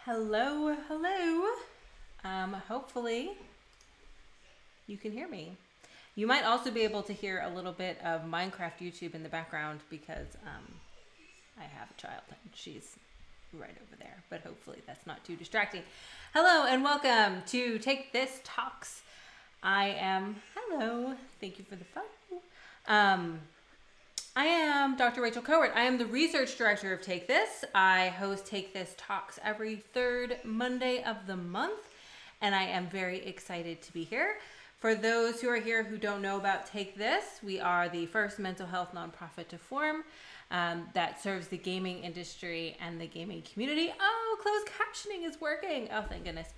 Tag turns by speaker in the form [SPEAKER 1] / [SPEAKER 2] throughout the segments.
[SPEAKER 1] Hello, hello. Hopefully you can hear me. You might also be able to hear a little bit of Minecraft YouTube in the background because I have a child and she's right over there, but hopefully that's not too distracting. Hello and welcome to Take This Talks. Hello, thank you for the follow. I am Dr. Rachel Cohen. I am the research director of Take This. I host Take This Talks every third Monday of the month, and I am very excited to be here. For those who are here who don't know about Take This, we are the first mental health nonprofit to form that serves the gaming industry and the gaming community. Oh, closed captioning is working. Oh, thank goodness.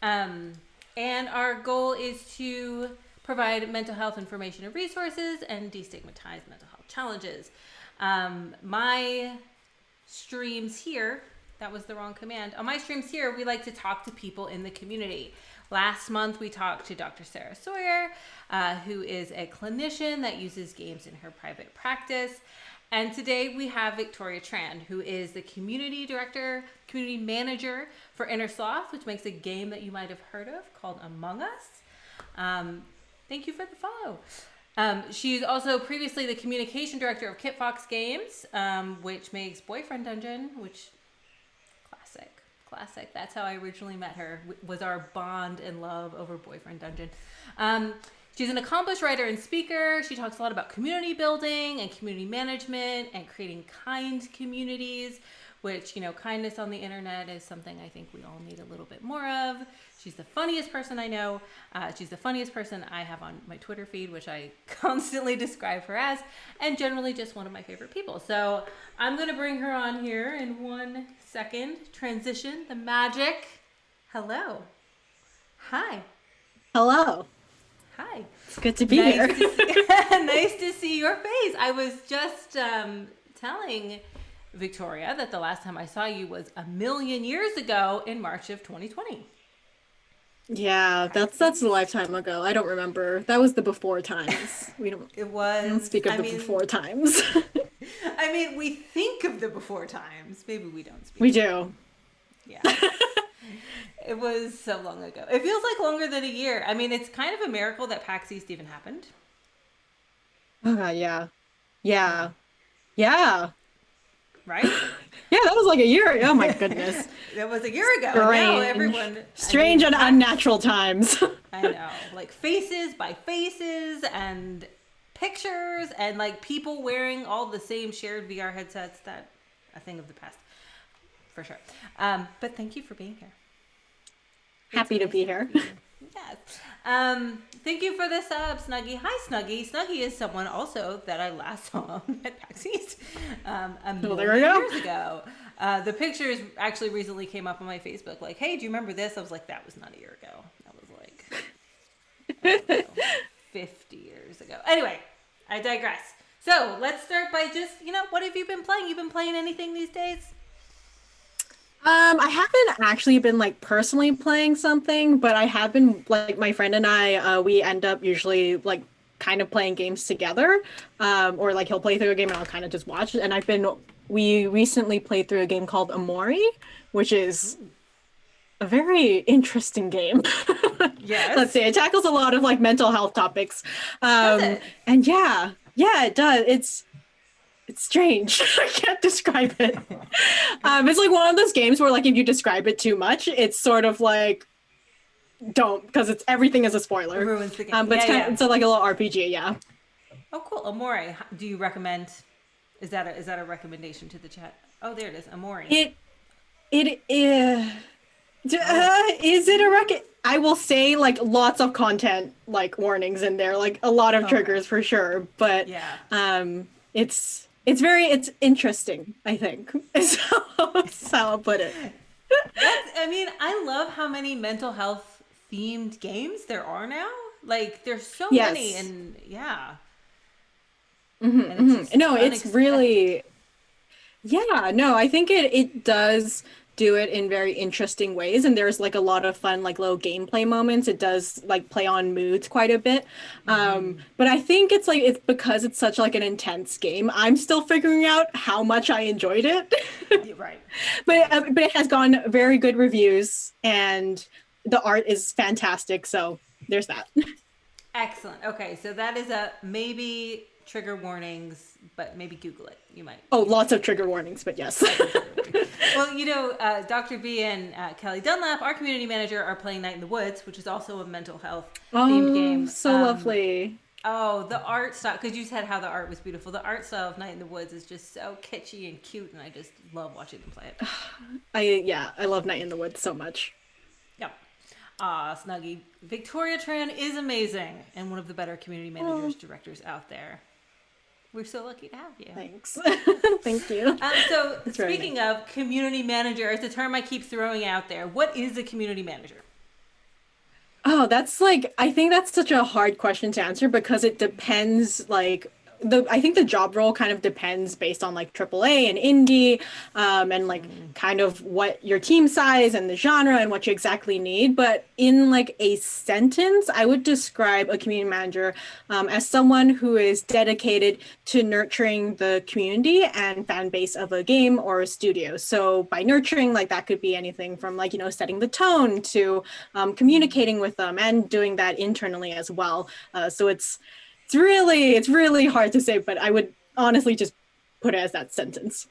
[SPEAKER 1] And our goal is to provide mental health information and resources and destigmatize mental health challenges. My streams here, that was the wrong command. On my streams here, we like to talk to people in the community. Last month, we talked to Dr. Sarah Sawyer, who is a clinician that uses games in her private practice. And today we have Victoria Tran, who is the community director, community manager for Inner Sloth, which makes a game that you might have heard of called Among Us. Thank you for the follow. She's also previously the communication director of Kit Fox Games, which makes Boyfriend Dungeon, which classic. That's how I originally met her, was our bond and love over Boyfriend Dungeon. She's an accomplished writer and speaker. She talks a lot about community building and community management and creating kind communities, which, kindness on the internet is something I think we all need a little bit more of. She's the funniest person I know. She's the funniest person I have on my Twitter feed, which I constantly describe her as, and generally just one of my favorite people. So I'm going to bring her on here in 1 second. Transition, the magic. Hello. Hi.
[SPEAKER 2] Hello.
[SPEAKER 1] Hi.
[SPEAKER 2] It's good to be here.
[SPEAKER 1] Nice to see your face. I was just telling Victoria that the last time I saw you was 1,000,000 years ago in March of 2020.
[SPEAKER 2] Yeah, that's a lifetime ago. I don't remember. That was the before times. We don't speak of the before times.
[SPEAKER 1] I mean, we think of the before times. Maybe we don't speak.
[SPEAKER 2] We do.
[SPEAKER 1] Yeah. It was so long ago. It feels like longer than a year. I mean, it's kind of a miracle that PAX East even happened.
[SPEAKER 2] Oh God, yeah. Yeah. Yeah.
[SPEAKER 1] Right?
[SPEAKER 2] Yeah, that was like a year. Oh my goodness.
[SPEAKER 1] That was a year ago. Now everyone.
[SPEAKER 2] Strange and unnatural times.
[SPEAKER 1] I know. Like faces by faces and pictures and like people wearing all the same shared VR headsets. That a thing of the past. For sure. But thank you for being here.
[SPEAKER 2] Happy to be here.
[SPEAKER 1] Yes. Thank you for the sub, Snuggie. Hi, Snuggie. Snuggie is someone also that I last saw at PAX East years ago. The pictures actually recently came up on my Facebook. Like, hey, do you remember this? I was like, that was not a year ago. That was like 50 years ago. Anyway, I digress. So let's start by just, what have you been playing? You been playing anything these days?
[SPEAKER 2] I haven't actually been personally playing something, but I have been my friend and I, we end up usually kind of playing games together, or he'll play through a game and I'll kind of just watch. And we recently played through a game called Amori, which is a very interesting game.
[SPEAKER 1] Yes.
[SPEAKER 2] Let's say it tackles a lot of mental health topics.
[SPEAKER 1] Does it?
[SPEAKER 2] And yeah, it does. It's strange. I can't describe it. It's one of those games where if you describe it too much, it's sort of don't, because everything is a spoiler.
[SPEAKER 1] It ruins the game.
[SPEAKER 2] But it's a little RPG, yeah.
[SPEAKER 1] Oh, cool. Amore. Do you recommend? Is that a recommendation to the chat? Oh, there it is. Amore.
[SPEAKER 2] It is. Is it a I will say lots of content warnings in there, a lot of triggers for sure. But yeah. It's interesting, I think. That's how I'll put it.
[SPEAKER 1] I love how many mental health themed games there are now. There's so many, and yeah.
[SPEAKER 2] Mm-hmm, and no, it's really, yeah, no, I think it does do it in very interesting ways, and there's like a lot of fun like little gameplay moments. It does like play on moods quite a bit. But I think it's like it's because it's such like an intense game. I'm still figuring out how much I enjoyed it.
[SPEAKER 1] Right.
[SPEAKER 2] But it has gotten very good reviews, and the art is fantastic. So there's that.
[SPEAKER 1] Excellent. Okay, so that is a maybe trigger warnings, but maybe Google it. You might.
[SPEAKER 2] Oh, lots of trigger warnings, but yes.
[SPEAKER 1] Well, Dr. B and Kelly Dunlap, our community manager, are playing Night in the Woods, which is also a mental health themed game.
[SPEAKER 2] So lovely.
[SPEAKER 1] Oh, the art style, because you said how the art was beautiful. The art style of Night in the Woods is just so kitschy and cute, and I just love watching them play it.
[SPEAKER 2] I love Night in the Woods so much.
[SPEAKER 1] Yep. Snuggie. Victoria Tran is amazing and one of the better community managers, directors out there. We're so lucky to have you.
[SPEAKER 2] Thanks. Thank you.
[SPEAKER 1] So speaking of community manager, it's a term I keep throwing out there. What is a community manager?
[SPEAKER 2] Oh, I think that's such a hard question to answer because it depends I think the job role kind of depends based on like AAA and indie, and like kind of what your team size and the genre and what you exactly need. But in like a sentence, I would describe a community manager as someone who is dedicated to nurturing the community and fan base of a game or a studio. So by nurturing, like that could be anything from like, setting the tone to communicating with them and doing that internally as well. So it's really hard to say, but I would honestly just put it as that sentence.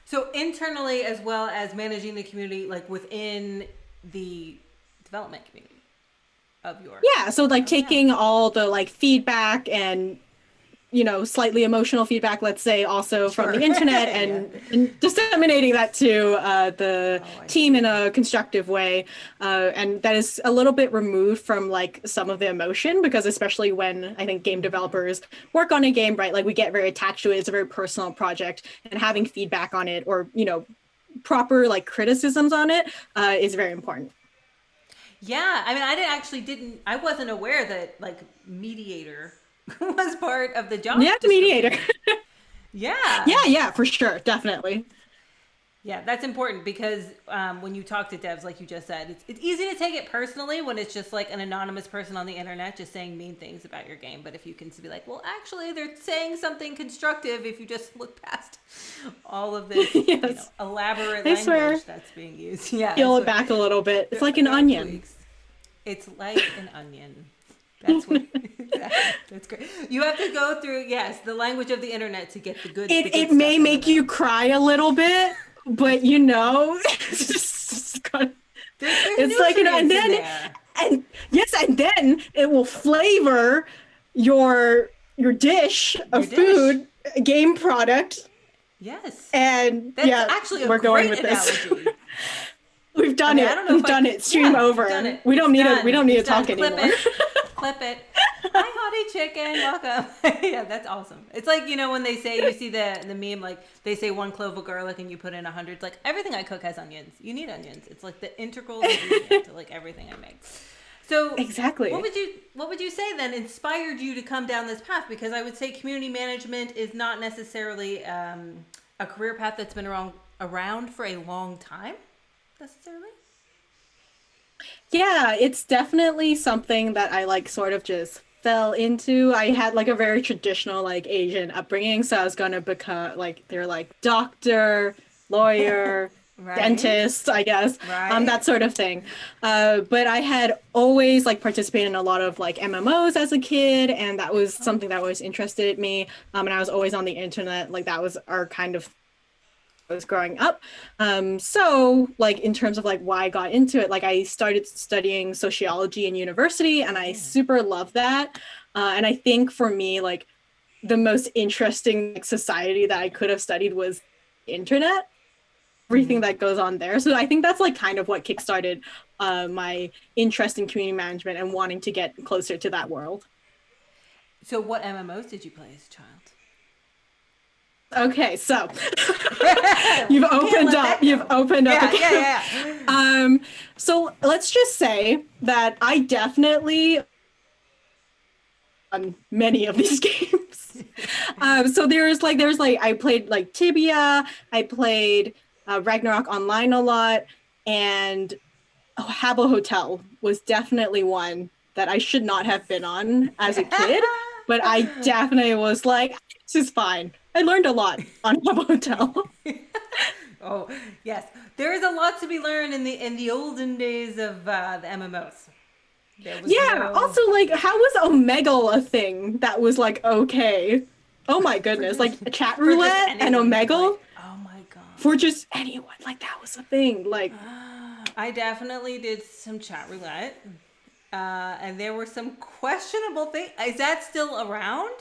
[SPEAKER 1] So internally, as well as managing the community, like within the development community of your.
[SPEAKER 2] Yeah. So like taking all the like feedback and, slightly emotional feedback, let's say, also from the internet and disseminating that to the team in a constructive way. And that is a little bit removed from like some of the emotion, because especially when I think game developers work on a game, right? Like we get very attached to it. It's a very personal project, and having feedback on it or, proper like criticisms on it is very important.
[SPEAKER 1] Yeah. I mean, I wasn't aware that like mediator was part of the job.
[SPEAKER 2] Yeah, mediator.
[SPEAKER 1] Yeah,
[SPEAKER 2] for sure, definitely.
[SPEAKER 1] Yeah, that's important because when you talk to devs, like you just said, it's easy to take it personally when it's just like an anonymous person on the internet just saying mean things about your game. But if you can be like, well, actually, they're saying something constructive if you just look past all of this elaborate language that's being used. Yeah,
[SPEAKER 2] peel it back a little bit. It's like an onion.
[SPEAKER 1] Tweaks. It's like an onion. That's what. That's great. You have to go through, the language of the internet to get the good.
[SPEAKER 2] It may make you cry a little bit, but it's like and then it will flavor your dish of food, game product.
[SPEAKER 1] Yes,
[SPEAKER 2] and
[SPEAKER 1] that's actually a
[SPEAKER 2] we're
[SPEAKER 1] great
[SPEAKER 2] going with
[SPEAKER 1] analogy.
[SPEAKER 2] This. We've done it. We've done it. Stream over. We don't need to talk anymore.
[SPEAKER 1] Clip it. Hi, hottie chicken. Welcome. Yeah, that's awesome. It's like, when they say, you see the meme, like they say 1 clove of garlic and you put in 100. It's like everything I cook has onions. You need onions. It's like the integral ingredient to like everything I make. So
[SPEAKER 2] exactly.
[SPEAKER 1] What would you say then inspired you to come down this path? Because I would say community management is not necessarily a career path that's been around for a long time necessarily.
[SPEAKER 2] Yeah, it's definitely something that I like sort of just fell into. I had like a very traditional like Asian upbringing, so I was gonna become like they're like doctor, lawyer,
[SPEAKER 1] right.
[SPEAKER 2] dentist, I guess,
[SPEAKER 1] right.
[SPEAKER 2] That sort of thing. But I had always like participated in a lot of like Mmos as a kid, and that was something that was interested in me. And I was always on the internet, like that was our kind of was growing up. So like in terms of like why I got into it, like I started studying sociology in university, and I super love that. And I think for me, like the most interesting society that I could have studied was internet, everything that goes on there. So I think that's like kind of what kickstarted my interest in community management and wanting to get closer to that world.
[SPEAKER 1] So what MMOs did you play as a child?
[SPEAKER 2] Okay, so you've opened up.
[SPEAKER 1] Yeah.
[SPEAKER 2] So let's just say that I definitely on many of these games. So there's like I played like Tibia. I played Ragnarok Online a lot, and Habbo Hotel was definitely one that I should not have been on as a kid, but I definitely was like, this is fine. I learned a lot on Habbo Hotel.
[SPEAKER 1] Oh, yes. There is a lot to be learned in the olden days of the MMOs. There was
[SPEAKER 2] Yeah,
[SPEAKER 1] no
[SPEAKER 2] also, like, how was Omegle a thing that was like, okay? Oh my
[SPEAKER 1] for
[SPEAKER 2] goodness,
[SPEAKER 1] just
[SPEAKER 2] like a chat
[SPEAKER 1] for just
[SPEAKER 2] roulette and
[SPEAKER 1] anyone to play.
[SPEAKER 2] Omegle
[SPEAKER 1] Oh my god.
[SPEAKER 2] for just anyone. Like, that was a thing. Like,
[SPEAKER 1] I definitely did some chat roulette. And there were some questionable things. Is that still around?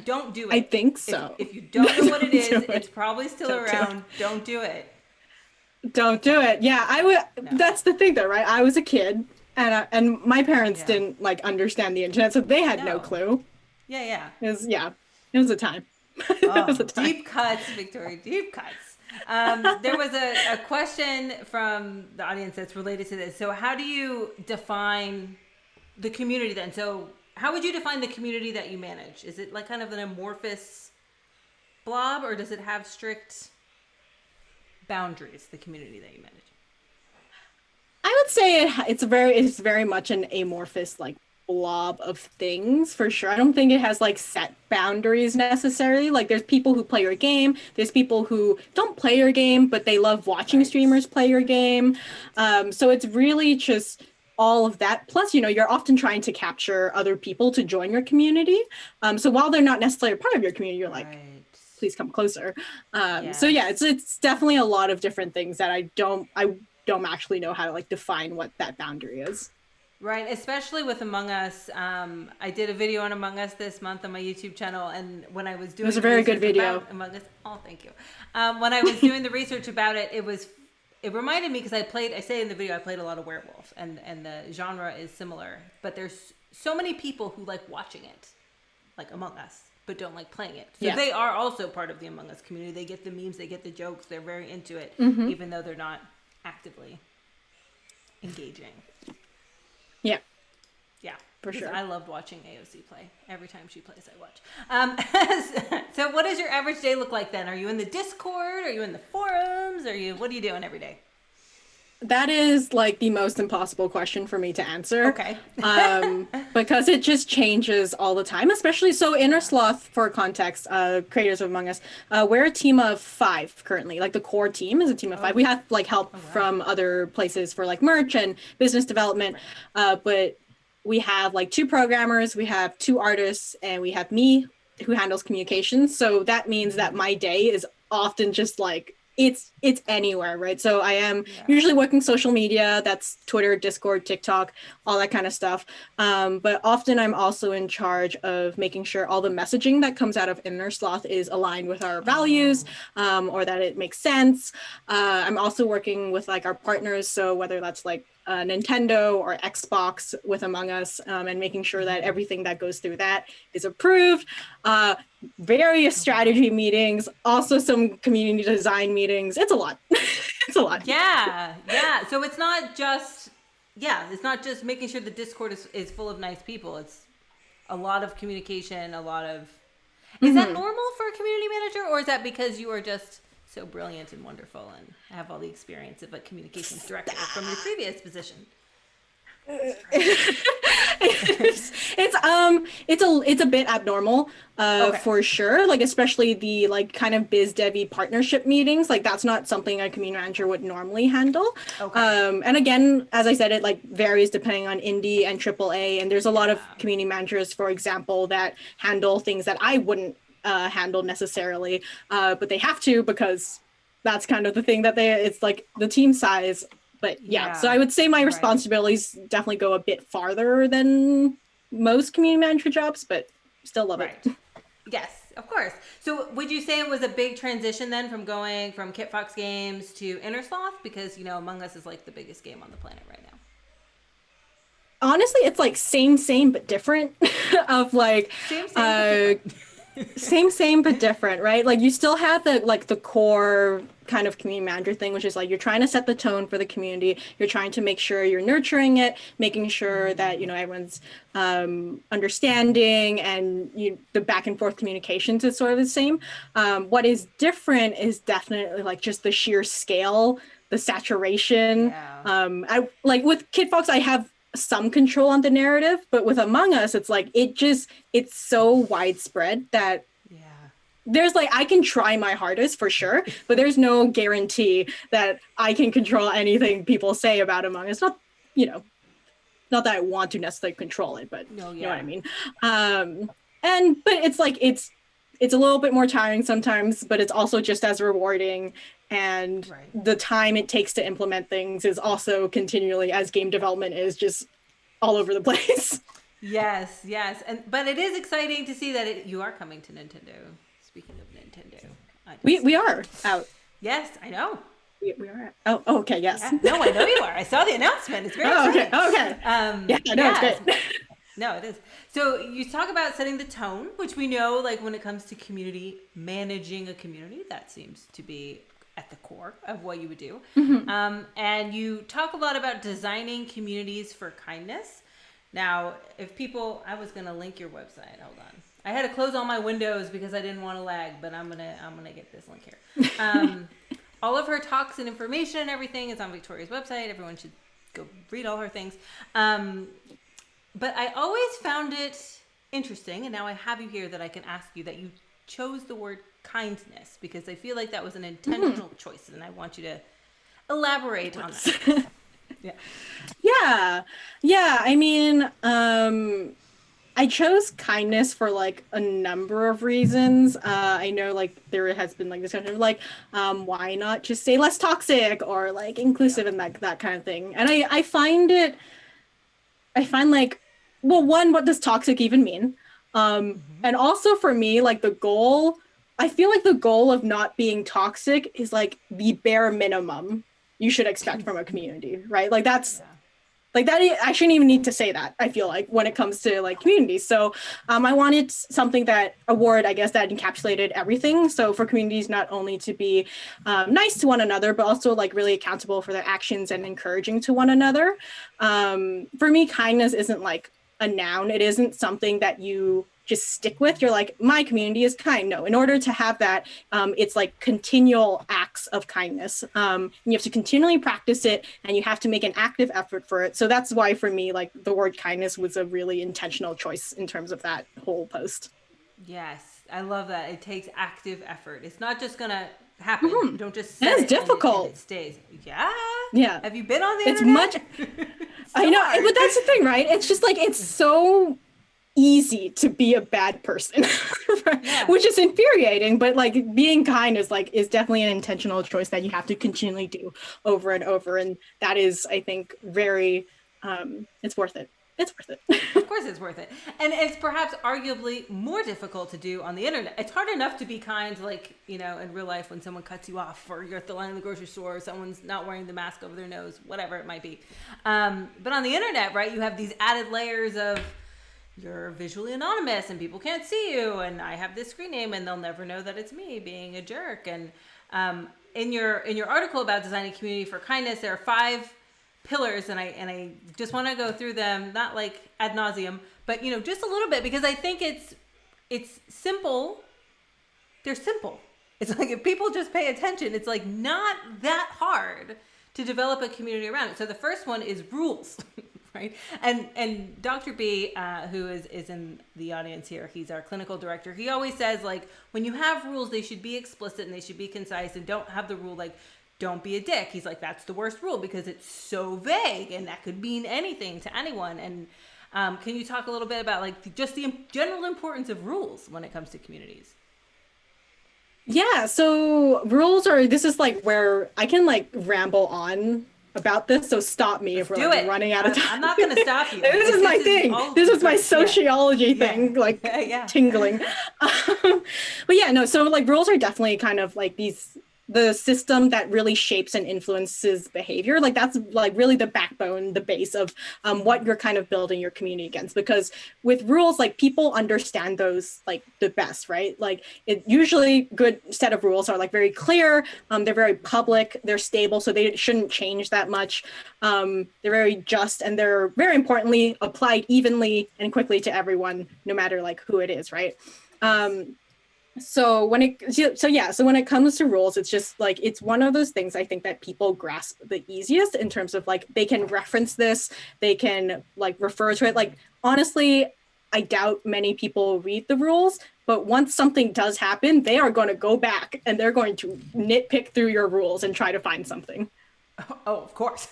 [SPEAKER 1] Don't do
[SPEAKER 2] I
[SPEAKER 1] it.
[SPEAKER 2] think
[SPEAKER 1] If
[SPEAKER 2] so.
[SPEAKER 1] if you don't know what it
[SPEAKER 2] Don't do
[SPEAKER 1] is,
[SPEAKER 2] it.
[SPEAKER 1] it's probably still
[SPEAKER 2] Don't do it.
[SPEAKER 1] around. Don't do it.
[SPEAKER 2] Don't do it. Yeah, I would.
[SPEAKER 1] No.
[SPEAKER 2] That's the thing, though, right? I was a kid, and my parents
[SPEAKER 1] Yeah.
[SPEAKER 2] didn't like understand the internet, so they had no
[SPEAKER 1] No.
[SPEAKER 2] clue.
[SPEAKER 1] Yeah, yeah.
[SPEAKER 2] It was a time. It was
[SPEAKER 1] Oh,
[SPEAKER 2] a time.
[SPEAKER 1] deep cuts, Victoria, deep cuts. There was a question from the audience that's related to this. So, how do you define the community then? So, how would you define the community that you manage? Is it like kind of an amorphous blob, or does it have strict boundaries, the community that you manage?
[SPEAKER 2] I would say it's very much an amorphous like blob of things for sure. I don't think it has like set boundaries necessarily. Like there's people who play your game, there's people who don't play your game, but they love watching
[SPEAKER 1] Right.
[SPEAKER 2] streamers play your game. So it's really just all of that. Plus, you know, you're often trying to capture other people to join your community. So while they're not necessarily a part of your community, you're like,
[SPEAKER 1] Right.
[SPEAKER 2] please come closer. So yeah,
[SPEAKER 1] Yes.
[SPEAKER 2] it's definitely a lot of different things that I don't actually know how to like define what that boundary is.
[SPEAKER 1] Right, especially with Among Us. I did a video on Among Us this month on my YouTube channel, and when I was
[SPEAKER 2] It
[SPEAKER 1] doing
[SPEAKER 2] was a
[SPEAKER 1] the
[SPEAKER 2] very good
[SPEAKER 1] research
[SPEAKER 2] video.
[SPEAKER 1] about Among Us, oh, thank you. When I was doing the research about it, it reminded me because I say in the video I played a lot of werewolf, and the genre is similar, but there's so many people who like watching it, like Among Us, but don't like playing it. So
[SPEAKER 2] Yeah.
[SPEAKER 1] they are also part of the Among Us community. They get the memes, they get the jokes, they're very into it,
[SPEAKER 2] Mm-hmm.
[SPEAKER 1] even though they're not actively engaging.
[SPEAKER 2] Yeah,
[SPEAKER 1] Yeah,
[SPEAKER 2] for
[SPEAKER 1] because
[SPEAKER 2] sure.
[SPEAKER 1] I loved watching AOC play. Every time she plays, I watch. So, what does your average day look like then? Are you in the Discord? Are you in the forums? What are you doing every day?
[SPEAKER 2] That is like the most impossible question for me to answer.
[SPEAKER 1] Okay.
[SPEAKER 2] Because it just changes all the time, especially so Inner Sloth, for context, creators of Among Us, we're a team of 5 currently. Like the core team is a team of 5. We have like help
[SPEAKER 1] wow.
[SPEAKER 2] from other places for like merch and business development. But we have like 2 programmers, we have 2 artists, and we have me who handles communications. So that means that my day is often just like it's anywhere, right? So I am usually working social media, that's Twitter, Discord, TikTok, all that kind of stuff. But often I'm also in charge of making sure all the messaging that comes out of Inner Sloth is aligned with our values, or that it makes sense. I'm also working with like our partners, so whether that's like Nintendo or Xbox with Among Us, and making sure that everything that goes through that is approved. Various strategy meetings, also some community design meetings. It's a lot. It's a lot.
[SPEAKER 1] Yeah, yeah. So it's not just making sure the Discord is full of nice people. It's a lot of communication, a lot of. Is that normal for a community manager, or is that because you are just so brilliant and wonderful and have all the experience of a communications director from your previous position?
[SPEAKER 2] It's a bit abnormal,
[SPEAKER 1] Okay.
[SPEAKER 2] for sure, like especially the like kind of biz devy partnership meetings, like that's not something a community manager would normally handle.
[SPEAKER 1] Okay.
[SPEAKER 2] And again, as I said, it like varies depending on indie and triple A, and there's a lot of community managers, for example, that handle things that I wouldn't handle necessarily, but they have to because that's kind of the thing that it's like the team size. But yeah, so I would say my responsibilities definitely go a bit farther than most community manager jobs, but still love it.
[SPEAKER 1] Yes, of course. So would you say it was a big transition then from going from Kit Fox Games to Inner Sloth? Because, you know, Among Us is like the biggest game on the planet right now.
[SPEAKER 2] Honestly, it's like same, but different of like,
[SPEAKER 1] Same, but different.
[SPEAKER 2] Same, but different, right? Like you still have the core kind of community manager thing, which is like you're trying to set the tone for the community. You're trying to make sure you're nurturing it, making sure that, everyone's understanding, and the back and forth communications is sort of the same. What is different is definitely like just the sheer scale, the saturation.
[SPEAKER 1] Yeah.
[SPEAKER 2] I like with Kid Fox, I have some control on the narrative, but with Among Us, it's like it's so widespread that
[SPEAKER 1] Yeah.
[SPEAKER 2] there's like I can try my hardest for sure, but there's no guarantee that I can control anything people say about Among Us. Not that I want to necessarily control it, but
[SPEAKER 1] No,
[SPEAKER 2] you know what I
[SPEAKER 1] yeah.
[SPEAKER 2] mean. But it's like it's a little bit more tiring sometimes, but it's also just as rewarding. And
[SPEAKER 1] Right.
[SPEAKER 2] the time it takes to implement things is also continually, as game development is, just all over the place.
[SPEAKER 1] Yes, yes. But it is exciting to see that you are coming to Nintendo. Speaking of Nintendo.
[SPEAKER 2] We are out.
[SPEAKER 1] Yes, I know.
[SPEAKER 2] We are out. Oh, okay, yes.
[SPEAKER 1] Yeah. No, I know you are. I saw the announcement. It's very exciting.
[SPEAKER 2] Okay. Yeah, I know, it's great.
[SPEAKER 1] No, it is. So you talk about setting the tone, which we know, like when it comes to community, managing a community, that seems to be at the core of what you would do. And you talk a lot about designing communities for kindness. Now, I was going to link your website. Hold on. I had to close all my windows because I didn't want to lag, but I'm gonna get this link here. All of her talks and information and everything is on Victoria's website. Everyone should go read all her things. But I always found it interesting, and now I have you here that I can ask you, that you chose the word kindness, because I feel like that was an intentional choice, and I want you to elaborate on that.
[SPEAKER 2] Yeah. I mean, I chose kindness for like a number of reasons. I know like there has been like discussion of like, why not just say less toxic or like inclusive and that kind of thing. And I find like, well, one, what does toxic even mean? And also for me, like I feel like the goal of not being toxic is like the bare minimum you should expect from a community, right? Like that's like that. I shouldn't even need to say that, I feel like, when it comes to like communities. So I wanted a word, I guess, that encapsulated everything. So for communities not only to be nice to one another, but also like really accountable for their actions and encouraging to one another. For me, kindness isn't like a noun. It isn't something that you just stick with. You're like, my community is kind. No, in order to have that, it's like continual acts of kindness. You have to continually practice it, and you have to make an active effort for it. So that's why for me, like the word kindness was a really intentional choice in terms of that whole post.
[SPEAKER 1] Yes, I love that. It takes active effort. It's not just gonna happen. You don't just set
[SPEAKER 2] It's
[SPEAKER 1] it
[SPEAKER 2] difficult.
[SPEAKER 1] and it stays. Yeah.
[SPEAKER 2] Yeah.
[SPEAKER 1] Have you been on the
[SPEAKER 2] It's
[SPEAKER 1] internet?
[SPEAKER 2] I know, but that's the thing, right? It's just like, it's so easy to be a bad person, which is infuriating, but like being kind is definitely an intentional choice that you have to continually do over and over. And that is, I think, very, it's worth it. It's worth it.
[SPEAKER 1] Of course it's worth it. And it's perhaps arguably more difficult to do on the internet. It's hard enough to be kind, like, in real life when someone cuts you off, or you're at the line in the grocery store, or someone's not wearing the mask over their nose, whatever it might be. But on the internet, right, you have these added layers of, you're visually anonymous and people can't see you, and I have this screen name and they'll never know that it's me being a jerk. And in your article about designing community for kindness, there are 5 pillars, and I just want to go through them, not like ad nauseum, but just a little bit, because I think it's simple. They're simple. It's like, if people just pay attention, it's like not that hard to develop a community around it. So the first one is rules. Right. And Dr. B, who is in the audience here, he's our clinical director. He always says, like, when you have rules, they should be explicit and they should be concise, and don't have the rule like, don't be a dick. He's like, that's the worst rule because it's so vague and that could mean anything to anyone. And can you talk a little bit about like just the general importance of rules when it comes to communities?
[SPEAKER 2] Yeah. So this is like where I can like ramble on about this, so stop me if we're like running out of time.
[SPEAKER 1] I'm not going to stop you.
[SPEAKER 2] This is my thing. This is my sociology thing, like tingling. But yeah, no. So like rules are definitely kind of like these the system that really shapes and influences behavior. Like that's like really the backbone, the base of what you're kind of building your community against. Because with rules, like people understand those like the best, right? Like it usually good set of rules are like very clear. They're very public. They're stable, so they shouldn't change that much. They're very just, and they're very importantly applied evenly and quickly to everyone, no matter like who it is, right? So when it comes to rules, it's just like it's one of those things I think that people grasp the easiest in terms of like they can reference this, they can like refer to it. Like honestly, I doubt many people read the rules, but once something does happen, they are going to go back and they're going to nitpick through your rules and try to find something.
[SPEAKER 1] Oh, of course.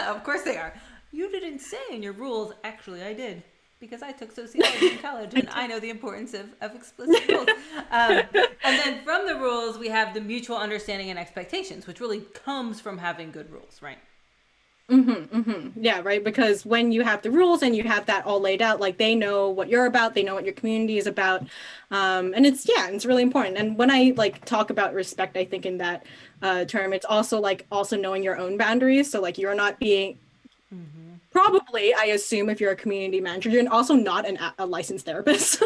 [SPEAKER 1] Of course they are. You didn't say in your rules. Actually, I did. Because I took sociology in college and I know the importance of explicit rules. And then from the rules, we have the mutual understanding and expectations, which really comes from having good rules, right?
[SPEAKER 2] Yeah, right. Because when you have the rules and you have that all laid out, like they know what you're about, they know what your community is about. And it's really important. And when I like talk about respect, I think in that term, it's also like also knowing your own boundaries. So like you're not being probably, I assume, if you're a community manager, you're also not a licensed therapist.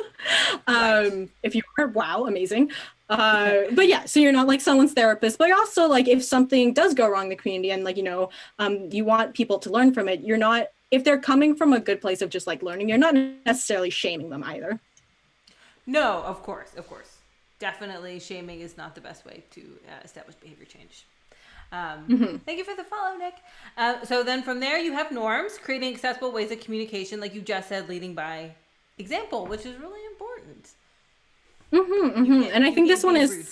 [SPEAKER 1] Right.
[SPEAKER 2] If you are, wow, amazing. But yeah, so you're not like someone's therapist, but also like if something does go wrong in the community and like, you want people to learn from it, you're not, if they're coming from a good place of just like learning, you're not necessarily shaming them either.
[SPEAKER 1] No, of course. Definitely shaming is not the best way to establish behavior change. Thank you for the follow, Nick. So then from there, you have norms, creating accessible ways of communication, like you just said, leading by example, which is really important.
[SPEAKER 2] And I think this one is,
[SPEAKER 1] rude.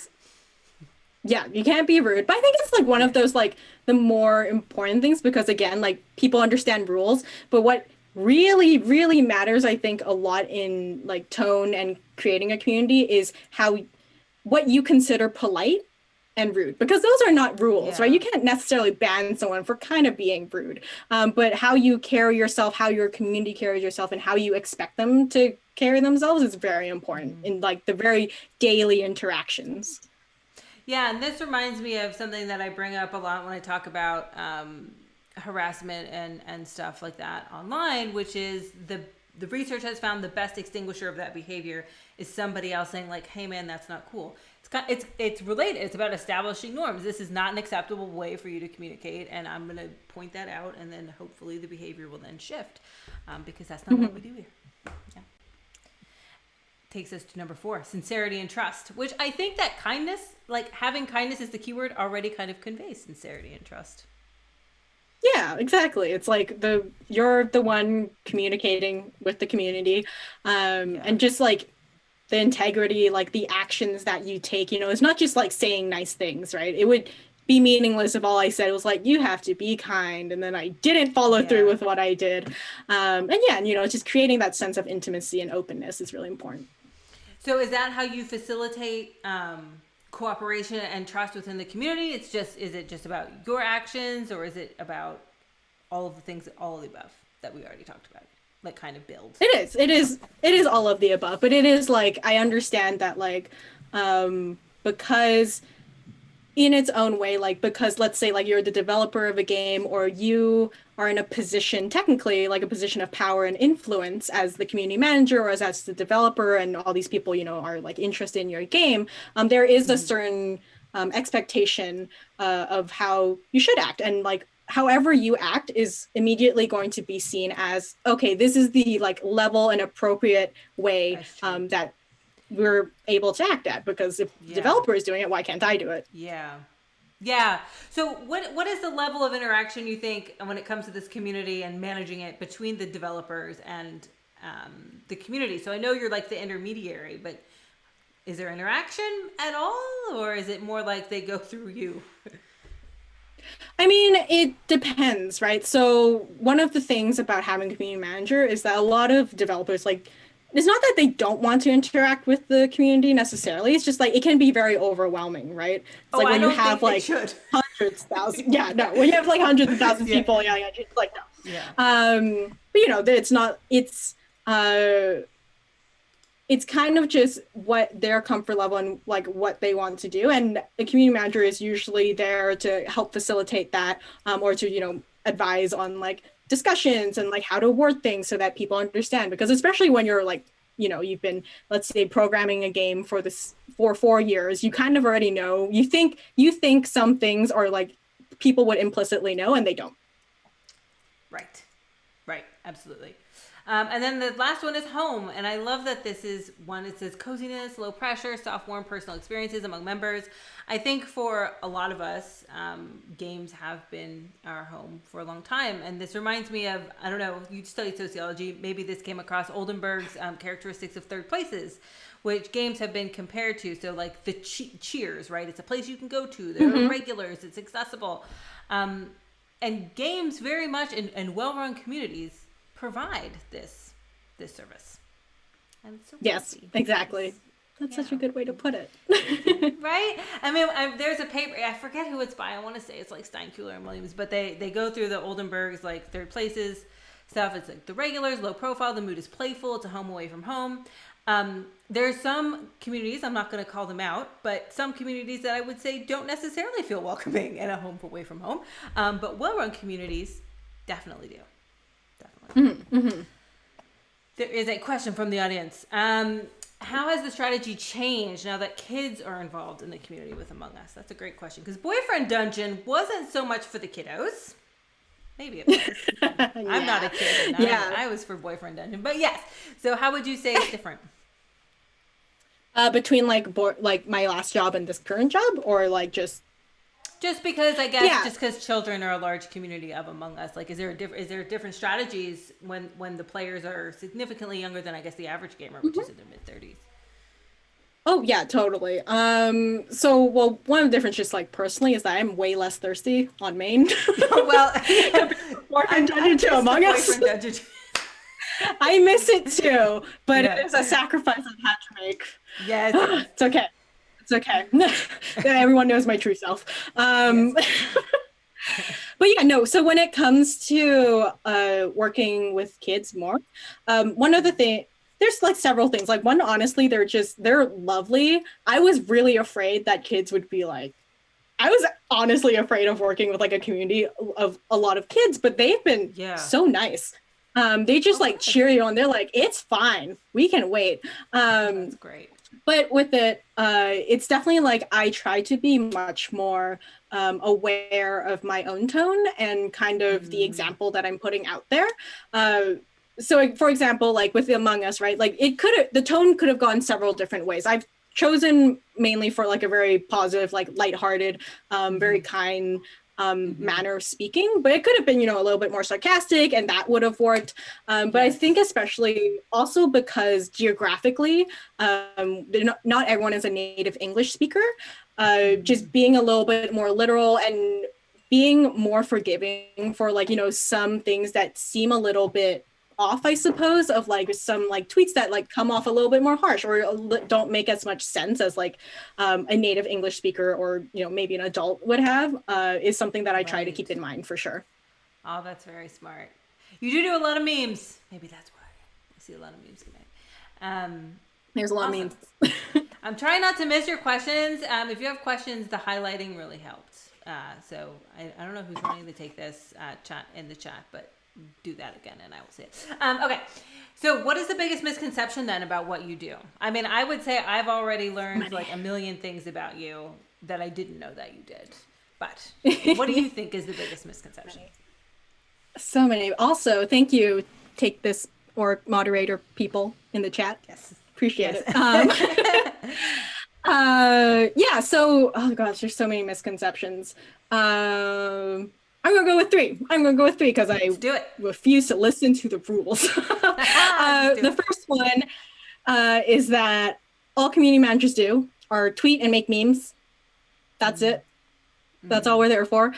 [SPEAKER 2] Yeah, you can't be rude. But I think it's like one of those like the more important things because again, like people understand rules, but what really, really matters, I think, a lot in like tone and creating a community is what you consider polite and rude, because those are not rules, right? You can't necessarily ban someone for kind of being rude, but how you carry yourself, how your community carries yourself, and how you expect them to carry themselves is very important in like the very daily interactions.
[SPEAKER 1] Yeah, and this reminds me of something that I bring up a lot when I talk about harassment and stuff like that online, which is the research has found the best extinguisher of that behavior is somebody else saying like, hey man, that's not cool. It's related. It's about establishing norms. This is not an acceptable way for you to communicate, and I'm going to point that out, and then hopefully the behavior will then shift, because that's not what we do here. Yeah. Takes us to number 4, sincerity and trust, which I think that kindness, like having kindness is the keyword, already kind of conveys sincerity and trust.
[SPEAKER 2] Yeah, exactly. It's like you're the one communicating with the community, and just like the integrity, like the actions that you take, it's not just like saying nice things, right? It would be meaningless if all I said was like, you have to be kind, and then I didn't follow through with what I did. And just creating that sense of intimacy and openness is really important.
[SPEAKER 1] So is that how you facilitate cooperation and trust within the community? Is it just about your actions, or is it about all of the things, all of the above that we already talked about? Like kind of build.
[SPEAKER 2] It is all of the above, but it is like, I understand that like, because in its own way, like, because let's say like you're the developer of a game, or you are in a position, technically like a position of power and influence as the community manager or as the developer, and all these people, are like interested in your game, there is a certain expectation of how you should act, and like however you act is immediately going to be seen as, okay, this is the like level and appropriate way that we're able to act at, because if the developer is doing it, why can't I do it?
[SPEAKER 1] Yeah. So what is the level of interaction you think when it comes to this community and managing it between the developers and the community? So I know you're like the intermediary, but is there interaction at all, or is it more like they go through you?
[SPEAKER 2] I mean, it depends, right? So one of the things about having a community manager is that a lot of developers, like, it's not that they don't want to interact with the community necessarily. It's just like, it can be very overwhelming, right? It's like when you have like hundreds, thousands. Yeah, no, when you have like hundreds of thousands of people, it's like, no. But it's not, it's it's kind of just what their comfort level and like what they want to do. And the community manager is usually there to help facilitate that, or to, advise on like discussions and like how to word things so that people understand. Because especially when you're like, you've been, let's say, programming a game for 4 years, you kind of already know, you think some things are like people would implicitly know and they don't.
[SPEAKER 1] Right, absolutely. And then the last one is home. And I love that this is one, it says coziness, low pressure, soft, warm personal experiences among members. I think for a lot of us, games have been our home for a long time. And this reminds me of, I don't know, you studied sociology, maybe this came across Oldenburg's characteristics of third places, which games have been compared to. So like the Cheers, right? It's a place you can go to. There are regulars. It's accessible. And games very much in well-run communities provide this service. And it's so
[SPEAKER 2] yes, easy. Exactly. That's such a good way to put it.
[SPEAKER 1] Right? I mean, there's a paper, I forget who it's by. I want to say it's like Steinkuhler and Williams, but they go through the Oldenburg's like third places stuff. It's like the regulars, low profile, the mood is playful, it's a home away from home. There's some communities, I'm not going to call them out, but some communities that I would say don't necessarily feel welcoming in a home away from home. But well-run communities definitely do. There is a question from the audience. How has the strategy changed now that kids are involved in the community with Among Us? That's a great question, because Boyfriend Dungeon wasn't so much for the kiddos. Maybe it was. I'm not a kid. I was for Boyfriend Dungeon, but yes. So how would you say it's different?
[SPEAKER 2] Between like my last job and this current job, or like just
[SPEAKER 1] because I guess just because children are a large community of Among Us, like is there different strategies when the players are significantly younger than I guess the average gamer, which is in their mid-30s?
[SPEAKER 2] Oh yeah, totally. So one of the difference, just like personally, is that I'm way less thirsty on main.
[SPEAKER 1] Well,
[SPEAKER 2] Boyfriend Dungeon to Among Us. I miss it too, but it is a sacrifice I've had to make.
[SPEAKER 1] Yes.
[SPEAKER 2] It's okay. It's okay. Everyone knows my true self. But yeah, no. So when it comes to working with kids more, one of the things, there's like several things. Like one, honestly, they're lovely. I was really afraid that kids would be like, I was honestly afraid of working with like a community of a lot of kids, but they've been so nice. They just like cheer you on. They're like, it's fine. We can wait.
[SPEAKER 1] That's great.
[SPEAKER 2] But with it, it's definitely like I try to be much more aware of my own tone and kind of the example that I'm putting out there. So for example, like with the Among Us, right? Like the tone could have gone several different ways. I've chosen mainly for like a very positive, like lighthearted, very kind manner of speaking, but it could have been, a little bit more sarcastic, and that would have worked. But I think especially also because geographically, not everyone is a native English speaker, just being a little bit more literal and being more forgiving for like, some things that seem a little bit off, I suppose, of like some like tweets that like come off a little bit more harsh or don't make as much sense as like a native English speaker or maybe an adult would have, is something that I try to keep in mind for sure.
[SPEAKER 1] Oh, that's very smart. You do a lot of memes. Maybe that's why I see a lot of memes today.
[SPEAKER 2] There's a lot of memes.
[SPEAKER 1] I'm trying not to miss your questions. If you have questions, the highlighting really helped. So I don't know who's wanting to take this chat in the chat, but do that again and I will see it. Okay. So what is the biggest misconception then about what you do? I mean, I would say I've already learned like a million things about you that I didn't know that you did. But what do you think is the biggest misconception?
[SPEAKER 2] So many. Also, thank you. Take this, or moderator people in the chat.
[SPEAKER 1] Yes.
[SPEAKER 2] Appreciate it. Yeah. So, oh gosh, there's so many misconceptions. I'm going to go with three because I refuse to listen to the rules. The first one is that all community managers do are tweet and make memes. That's it. That's all we're there for.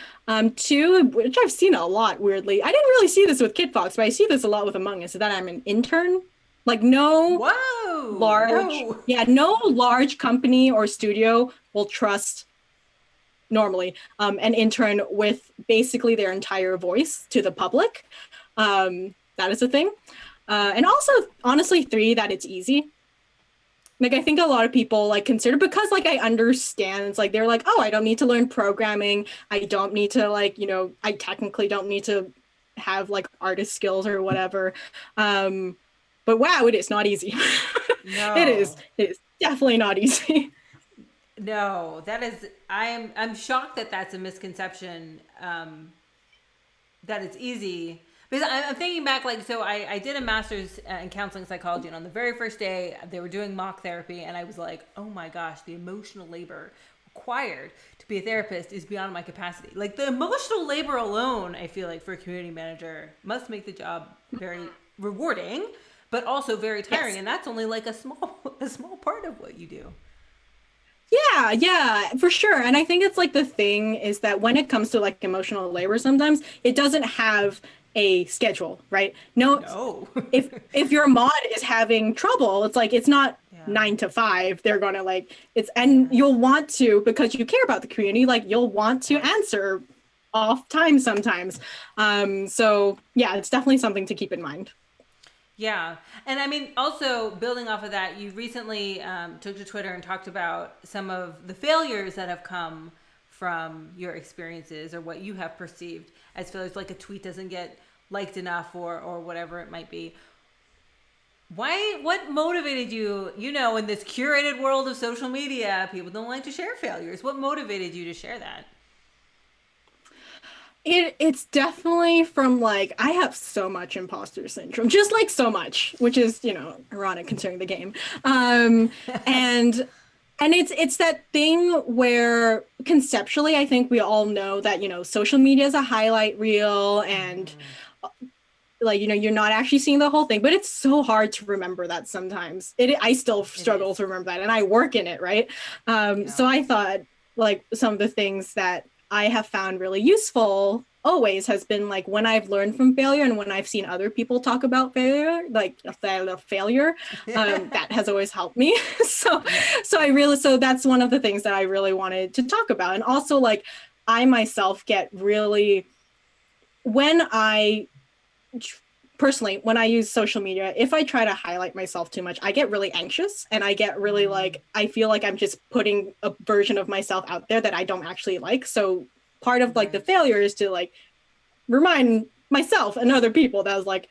[SPEAKER 2] Two, which I've seen a lot, weirdly. I didn't really see this with Kid Fox, but I see this a lot with Among Us, is that I'm an intern. Like no large company or studio will trust normally an intern with basically their entire voice to the public. That is a thing. And also, honestly, three, that it's easy. Like, I think a lot of people like consider, because like I understand, it's like they're like, oh, I don't need to learn programming. I don't need to like, I technically don't need to have like artist skills or whatever. Um, but wow, it is not easy. It is.
[SPEAKER 1] No.
[SPEAKER 2] It is definitely not easy.
[SPEAKER 1] No, that is. I'm shocked that that's a misconception. That it's easy, because I'm thinking back. Like, so I did a master's in counseling psychology, and on the very first day they were doing mock therapy, and I was like, oh my gosh, the emotional labor required to be a therapist is beyond my capacity. Like, the emotional labor alone, I feel like, for a community manager must make the job very rewarding, but also very tiring.
[SPEAKER 2] Yes.
[SPEAKER 1] And that's only like a small part of what you do.
[SPEAKER 2] Yeah, yeah, for sure. And I think it's like the thing is that when it comes to like emotional labor, sometimes it doesn't have a schedule, right? No,
[SPEAKER 1] No.
[SPEAKER 2] if your mod is having trouble, it's like it's not
[SPEAKER 1] Yeah.
[SPEAKER 2] 9 to 5. They're gonna like it's, and
[SPEAKER 1] Yes.
[SPEAKER 2] you'll want to, because you care about the community, like you'll want
[SPEAKER 1] Of
[SPEAKER 2] to
[SPEAKER 1] course.
[SPEAKER 2] answer off time sometimes. So yeah, it's definitely something to keep in mind.
[SPEAKER 1] Yeah. And I mean, also building off of that, you recently took to Twitter and talked about some of the failures that have come from your experiences, or what you have perceived as failures, like a tweet doesn't get liked enough, or whatever it might be. What motivated you, in this curated world of social media, people don't like to share failures. What motivated you to share that?
[SPEAKER 2] It's definitely from like I have so much imposter syndrome, just like so much, which is, ironic considering the game. And it's that thing where conceptually I think we all know that, social media is a highlight reel, and like, you're not actually seeing the whole thing, but it's so hard to remember that sometimes. I still
[SPEAKER 1] It is.
[SPEAKER 2] struggle to remember that, and I work in it, right?
[SPEAKER 1] Yeah.
[SPEAKER 2] So I thought like some of the things that I have found really useful always has been like when I've learned from failure and when I've seen other people talk about failure, like a failure, that has always helped me. so
[SPEAKER 1] Yeah.
[SPEAKER 2] so that's one of the things that I really wanted to talk about. And also like I myself get really, when I personally, when I use social media, if I try to highlight myself too much, I get really anxious, and I get really like, I feel like I'm just putting a version of myself out there that I don't actually like. So part of like the
[SPEAKER 1] Right.
[SPEAKER 2] failure is to like remind myself and other people that I was like,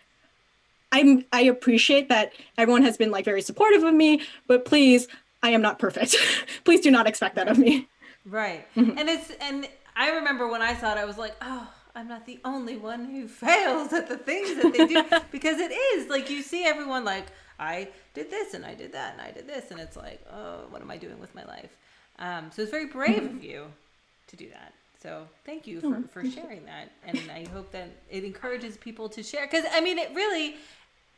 [SPEAKER 2] I appreciate that everyone has been like very supportive of me, but please, I am not perfect. Please do not expect that of
[SPEAKER 1] Right.
[SPEAKER 2] me.
[SPEAKER 1] Right.
[SPEAKER 2] Mhm.
[SPEAKER 1] And I remember when I saw it, I was like, oh, I'm not the only one who fails at the things that they do, because it is like you see everyone like, I did this and I did that and I did this, and it's like, oh, what am I doing with my life? So it's very brave of you to do that. So thank you for sharing that, and I hope that it encourages people to share, because I mean, it really.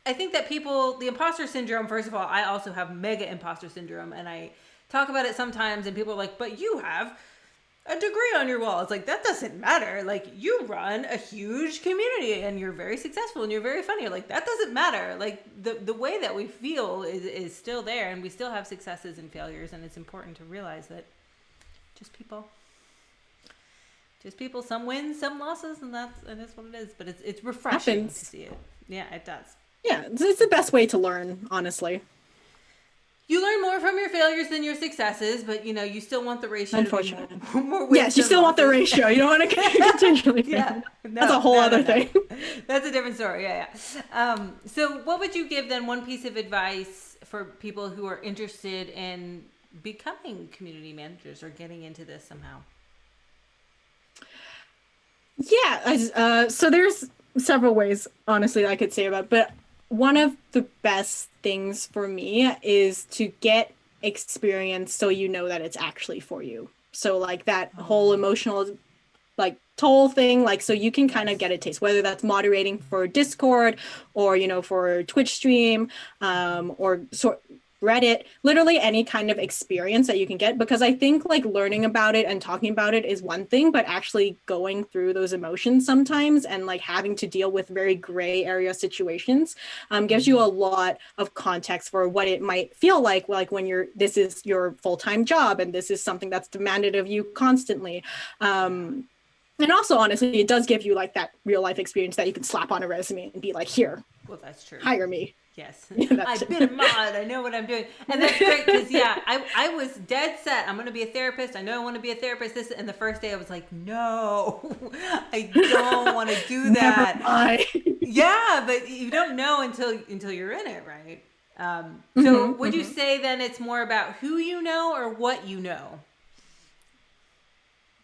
[SPEAKER 1] I think that people, the imposter syndrome, first of all, I also have mega imposter syndrome, and I talk about it sometimes, and people are like, but you have a degree on your wall. It's like, that doesn't matter. Like, you run a huge community and you're very successful and you're very funny. You're like, that doesn't matter. Like, the way that we feel is still there, and we still have successes and failures, and it's important to realize that just people. Just people, some wins, some losses, and that's what it is. But it's refreshing to
[SPEAKER 2] Happens.
[SPEAKER 1] see it. Yeah, it does.
[SPEAKER 2] Yeah, it's the best way to learn, honestly.
[SPEAKER 1] You learn more from your failures than your successes, but you still want the ratio to be
[SPEAKER 2] Unfortunately.
[SPEAKER 1] more wins
[SPEAKER 2] Yes, you
[SPEAKER 1] than
[SPEAKER 2] still want the
[SPEAKER 1] losses.
[SPEAKER 2] ratio. You don't want to continually
[SPEAKER 1] Yeah,
[SPEAKER 2] fail.
[SPEAKER 1] no,
[SPEAKER 2] That's a whole
[SPEAKER 1] no, no,
[SPEAKER 2] other
[SPEAKER 1] no.
[SPEAKER 2] thing.
[SPEAKER 1] That's a different story. Yeah, yeah. So, what would you give then? One piece of advice for people who are interested in becoming community managers or getting into this somehow.
[SPEAKER 2] Yeah, so there's several ways, honestly, I could say about it, but one of the best things for me is to get experience so you know that it's actually for you. So like that whole
[SPEAKER 1] Oh,
[SPEAKER 2] emotional like toll thing, like so you can kind of
[SPEAKER 1] yes.
[SPEAKER 2] get a taste, whether that's moderating for Discord or for Twitch stream, or Reddit, literally any kind of experience that you can get, because I think like learning about it and talking about it is one thing, but actually going through those emotions sometimes and like having to deal with very gray area situations gives you a lot of context for what it might feel like when this is your full-time job and this is something that's demanded of you constantly.
[SPEAKER 1] Yeah.
[SPEAKER 2] And also, honestly, it does give you like that real life experience that you can slap on a resume and be like, here,
[SPEAKER 1] Well, that's true.
[SPEAKER 2] hire me.
[SPEAKER 1] Yes,
[SPEAKER 2] Yeah, that's
[SPEAKER 1] I've been a mod. I know what I'm doing, and that's great because yeah, I was dead set. I'm going to be a therapist. I know I want to be a therapist. And the first day I was like, no, I don't want to do
[SPEAKER 2] never
[SPEAKER 1] that.
[SPEAKER 2] mind.
[SPEAKER 1] Yeah, but you don't know until you're in it, right? So
[SPEAKER 2] Hmm,
[SPEAKER 1] would you
[SPEAKER 2] hmm.
[SPEAKER 1] say then it's more about who you know or what you know?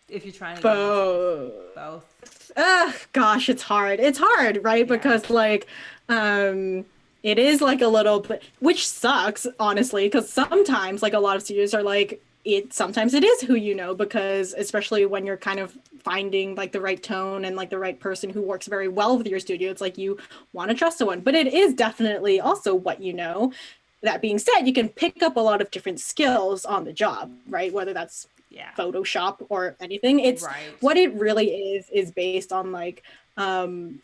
[SPEAKER 1] If you're trying to get into this,
[SPEAKER 2] Both.
[SPEAKER 1] both.
[SPEAKER 2] Gosh, it's hard. It's hard, right?
[SPEAKER 1] Yeah.
[SPEAKER 2] Because like, um, it is like a little bit, which sucks, honestly, because sometimes like a lot of studios are like, sometimes it is who you know, because especially when you're kind of finding like the right tone and like the right person who works very well with your studio, it's like you want to trust someone, but it is definitely also what you know. That being said, you can pick up a lot of different skills on the job, right? Whether that's
[SPEAKER 1] Yeah.
[SPEAKER 2] Photoshop or anything. It's
[SPEAKER 1] Right.
[SPEAKER 2] what it really is based on like um,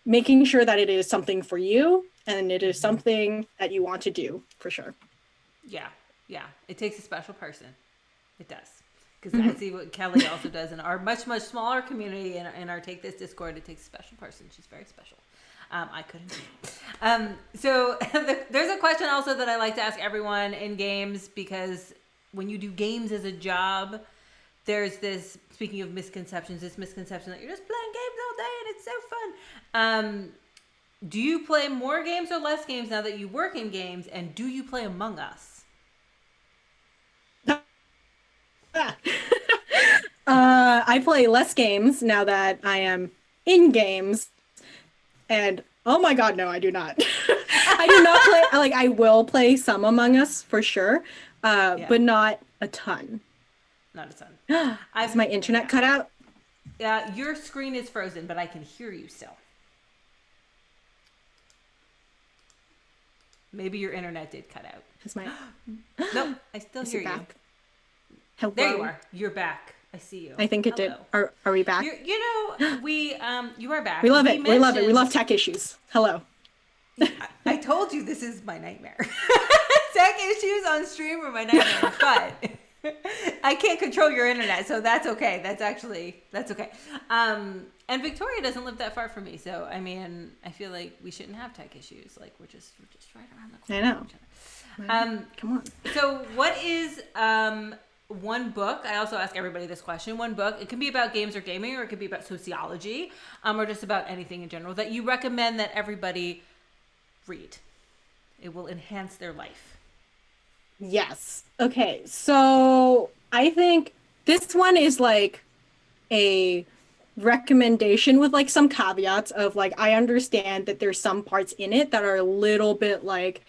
[SPEAKER 2] making sure that it is something for you and it is
[SPEAKER 1] Hmm.
[SPEAKER 2] something that you want to do for sure.
[SPEAKER 1] Yeah. Yeah. It takes a special person. It does. Because I
[SPEAKER 2] Mhm.
[SPEAKER 1] see what Kelly also does in our much, much smaller community in our Take This Discord. It takes a special person. She's very special. I couldn't do it. So there's a question also that I like to ask everyone in games because when you do games as a job, there's this, speaking of misconceptions, this misconception that you're just playing games all day and it's so fun. Do you play more games or less games now that you work in games? And do you play Among Us?
[SPEAKER 2] I play less games now that I am in games, and oh my god, no, I do not. I do not play. Like I will play some Among Us for sure,
[SPEAKER 1] Yeah,
[SPEAKER 2] but not a ton.
[SPEAKER 1] not a ton.
[SPEAKER 2] Is my internet
[SPEAKER 1] Yeah.
[SPEAKER 2] cut out?
[SPEAKER 1] Your screen is frozen, but I can hear you still. Maybe your internet did cut out.
[SPEAKER 2] Is my
[SPEAKER 1] Nope, I still
[SPEAKER 2] is
[SPEAKER 1] hear
[SPEAKER 2] it
[SPEAKER 1] you.
[SPEAKER 2] back? Hello.
[SPEAKER 1] There you are. You're back. I see you.
[SPEAKER 2] I think it did.
[SPEAKER 1] Hello.
[SPEAKER 2] Are we back?
[SPEAKER 1] We you are back.
[SPEAKER 2] We love
[SPEAKER 1] We
[SPEAKER 2] it. We love it. We
[SPEAKER 1] mentioned
[SPEAKER 2] love tech issues. Hello.
[SPEAKER 1] I told you this is my nightmare. Tech issues on stream are my nightmare, but I can't control your internet, so that's okay. That's okay. And Victoria doesn't live that far from me, so I mean, I feel like we shouldn't have tech issues. Like we're just right around the corner.
[SPEAKER 2] I know.
[SPEAKER 1] From each other.
[SPEAKER 2] Come on.
[SPEAKER 1] So what is one book? I also ask everybody this question. One book. It can be about games or gaming, or it could be about sociology, or just about anything in general that you recommend that everybody read. It will enhance their life.
[SPEAKER 2] Yes. Okay. So I think this one is like a recommendation with like some caveats of like I understand that there's some parts in it that are a little bit like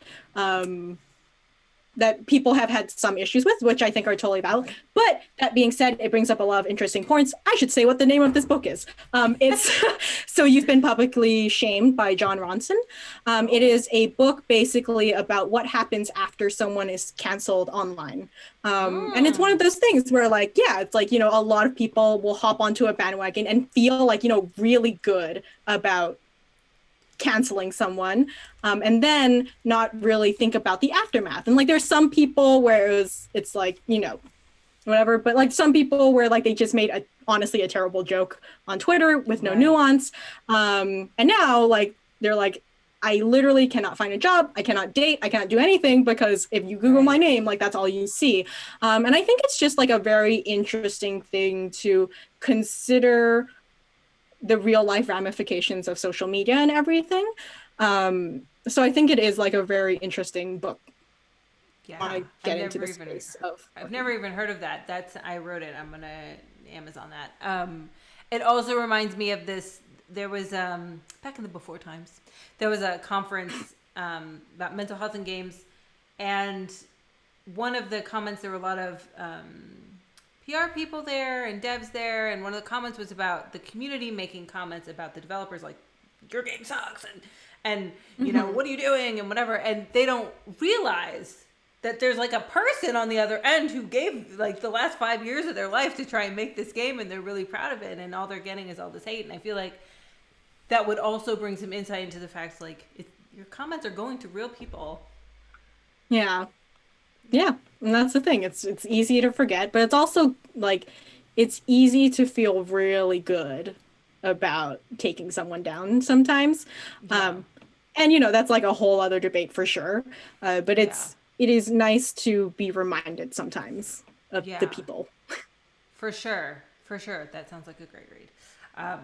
[SPEAKER 2] that people have had some issues with, which I think are totally valid. But that being said, it brings up a lot of interesting points. I should say what the name of this book is. It's So You've Been Publicly Shamed by John Ronson. It is a book basically about what happens after someone is canceled online. And it's one of those things where like, yeah, it's like, a lot of people will hop onto a bandwagon and feel like, really good about canceling someone, and then not really think about the aftermath. And like there's some people where it's like whatever, but like some people where like they just made honestly a terrible joke on Twitter with no
[SPEAKER 1] Right.
[SPEAKER 2] nuance, and now like they're like, I literally cannot find a job, I cannot date, I cannot do anything because if you Google my name, like that's all you see. And I think it's just like a very interesting thing to consider, the real life ramifications of social media and everything. So I think it is like a very interesting book.
[SPEAKER 1] Yeah,
[SPEAKER 2] I get into the space of.
[SPEAKER 1] I've never even heard of that. I wrote it. I'm gonna Amazon that. It also reminds me of this. There was back in the before times, there was a conference about mental health and games, and one of the comments, there were a lot of PR people there and devs there, and one of the comments was about the community making comments about the developers, like your game sucks and what are you doing and whatever, and they don't realize that there's like a person on the other end who gave like the last 5 years of their life to try and make this game, and they're really proud of it, and all they're getting is all this hate. And I feel like that would also bring some insight into the fact like your comments are going to real people.
[SPEAKER 2] Yeah. Yeah, and that's the thing. It's easy to forget, but it's also like it's easy to feel really good about taking someone down sometimes.
[SPEAKER 1] Yeah.
[SPEAKER 2] And that's like a whole other debate for sure. But
[SPEAKER 1] Yeah.
[SPEAKER 2] it is nice to be reminded sometimes of the
[SPEAKER 1] Yeah.
[SPEAKER 2] people.
[SPEAKER 1] For sure. For sure. That sounds like a great read. Um,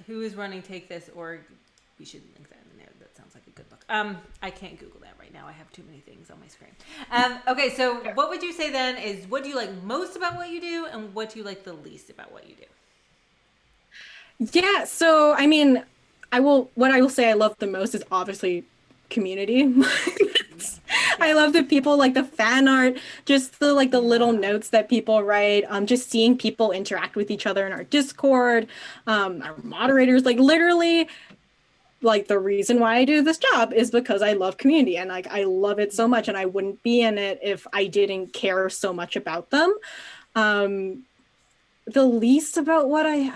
[SPEAKER 1] who is running Take This? Or we should link that in there. That sounds like a good book. I can't Google that right now. I have too many things on my screen. Okay, so what would you say then is what do you like most about what you do, and what do you like the least about what you do?
[SPEAKER 2] Yeah, so I mean, what I will say I love the most is obviously community. I
[SPEAKER 1] Yeah.
[SPEAKER 2] love the people like the fan art, just the little
[SPEAKER 1] Yeah.
[SPEAKER 2] notes that people write, just seeing people interact with each other in our Discord, our moderators, like literally like the reason why I do this job is because I love community and like I love it so
[SPEAKER 1] Yeah.
[SPEAKER 2] much and I wouldn't be in it if I didn't care so much about them. Um, the least about what I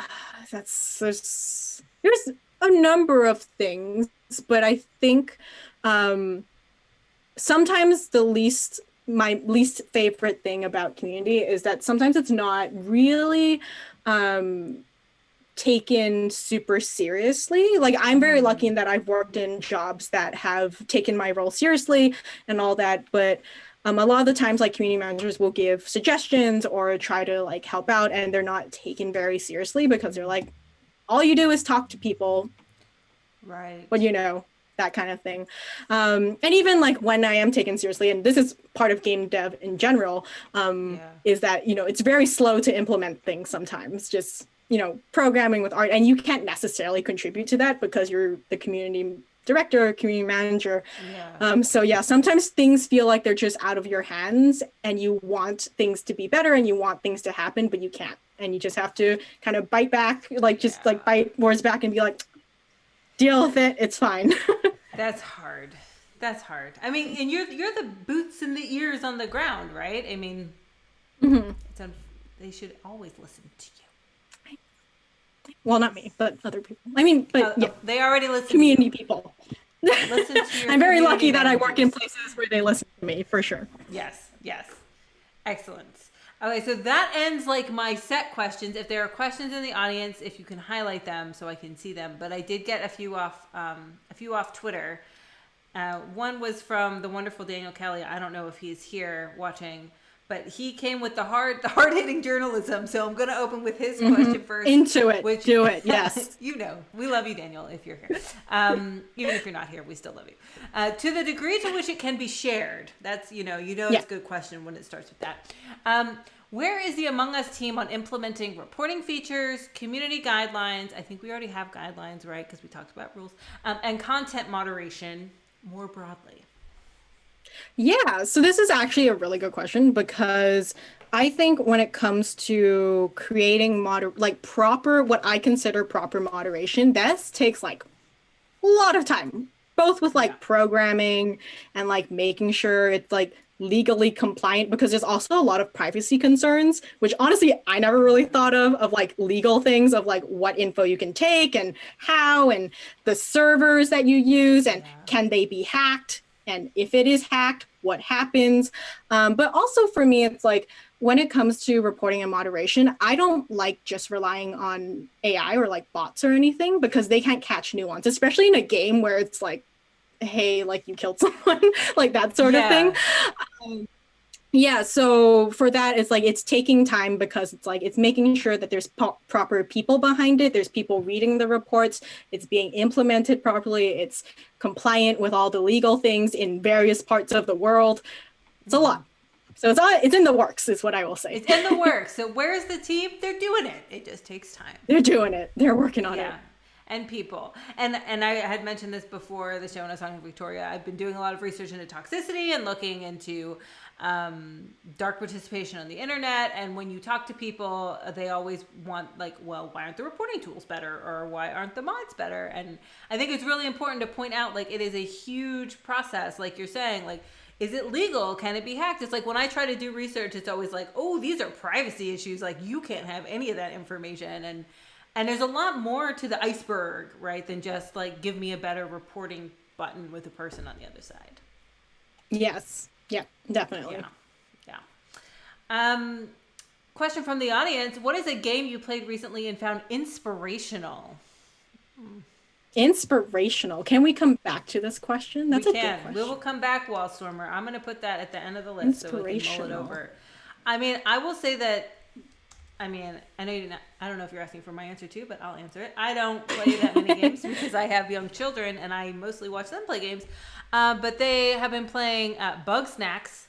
[SPEAKER 2] that's there's a number of things, but I think um sometimes my least favorite thing about community is that sometimes it's not really um taken super seriously. Like I'm very lucky in that I've worked in jobs that have taken my role seriously and all that, but a lot of the times like community managers will give suggestions or try to like help out and they're not taken very seriously because they're like all you do is talk to people,
[SPEAKER 1] Right.
[SPEAKER 2] but that kind of thing. And even like when I am taken seriously, and this is part of game dev in general,
[SPEAKER 1] Yeah.
[SPEAKER 2] is that it's very slow to implement things sometimes. Just programming with art, and you can't necessarily contribute to that because you're the community director, community manager.
[SPEAKER 1] Yeah.
[SPEAKER 2] So yeah, sometimes things feel like they're just out of your hands, and you want things to be better, and you want things to happen, but you can't, and you just have to kind of bite back, like just like
[SPEAKER 1] Yeah.
[SPEAKER 2] bite words back, and be like, deal with it. It's fine.
[SPEAKER 1] That's hard. That's hard. I mean, and you're the boots and the ears on the ground, right? I mean,
[SPEAKER 2] Mhm.
[SPEAKER 1] it's they should always listen to you.
[SPEAKER 2] Well, not me, but other people. I mean, but yeah,
[SPEAKER 1] They already listen to you.
[SPEAKER 2] community people.
[SPEAKER 1] Listen to your
[SPEAKER 2] I'm very
[SPEAKER 1] community
[SPEAKER 2] lucky that I work in
[SPEAKER 1] managers.
[SPEAKER 2] places where they listen to me, for sure.
[SPEAKER 1] Yes, yes. Excellent. Okay, so that ends like my set questions. If there are questions in the audience, if you can highlight them so I can see them. But I did get a few off Twitter. One was from the wonderful Daniel Kelly. I don't know if he's here watching, but he came with the hard hitting journalism. So I'm going to open with his question first.
[SPEAKER 2] Into it.
[SPEAKER 1] Which
[SPEAKER 2] Do it. Yes.
[SPEAKER 1] we love you, Daniel. If you're here, even if you're not here, we still love you. To the degree to which it can be shared, that's it's a good question when it starts with that. Where is the Among Us team on implementing reporting features, community guidelines? I think we already have guidelines, right? Because we talked about rules and content moderation more broadly.
[SPEAKER 2] Yeah, so this is actually a really good question because I think when it comes to creating proper, what I consider proper moderation, this takes like a lot of time, both with
[SPEAKER 1] Yeah.
[SPEAKER 2] like programming and like making sure it's like legally compliant because there's also a lot of privacy concerns, which honestly I never really thought of like legal things of like what info you can take and how and the servers that you use and
[SPEAKER 1] Yeah.
[SPEAKER 2] can they be hacked? And if it is hacked, what happens? But also for me, it's like when it comes to reporting and moderation, I don't like just relying on AI or like bots or anything because they can't catch nuance, especially in a game where it's like, hey, like you killed someone, like that sort of thing.
[SPEAKER 1] Yeah.
[SPEAKER 2] Yeah, so for that, it's like it's taking time because it's like it's making sure that there's proper people behind it. There's people reading the reports. It's being implemented properly. It's compliant with all the legal things in various parts of the world. It's a lot. So it's in the works, is what I will say.
[SPEAKER 1] It's in the works. So where's the team? They're doing it. It just takes time.
[SPEAKER 2] They're doing it. They're working on it.
[SPEAKER 1] Yeah. And people. And I had mentioned this before the show when I was talking to Victoria. I've been doing a lot of research into toxicity and looking into dark participation on the internet. And when you talk to people, they always want like, well, why aren't the reporting tools better? Or why aren't the mods better? And I think it's really important to point out, like, it is a huge process. Like you're saying, like, is it legal? Can it be hacked? It's like when I try to do research, it's always like, oh, these are privacy issues. Like you can't have any of that information. And there's a lot more to the iceberg, right, than just like give me a better reporting button with a person on the other side.
[SPEAKER 2] Yes. Yeah, definitely.
[SPEAKER 1] Yeah. Question from the audience. What is a game you played recently and found inspirational?
[SPEAKER 2] Inspirational. Can we come back to this question?
[SPEAKER 1] We
[SPEAKER 2] That's a good
[SPEAKER 1] can. We will
[SPEAKER 2] question.
[SPEAKER 1] come back, Wallstormer. I'm going to put that at the end of the list so we can mull it
[SPEAKER 2] Inspirational.
[SPEAKER 1] over. I mean, I will say that. I mean, I know you're not, I don't know if you're asking for my answer too, but I'll answer it. I don't play that many games because I have young children and I mostly watch them play games. But they have been playing Bug Snacks,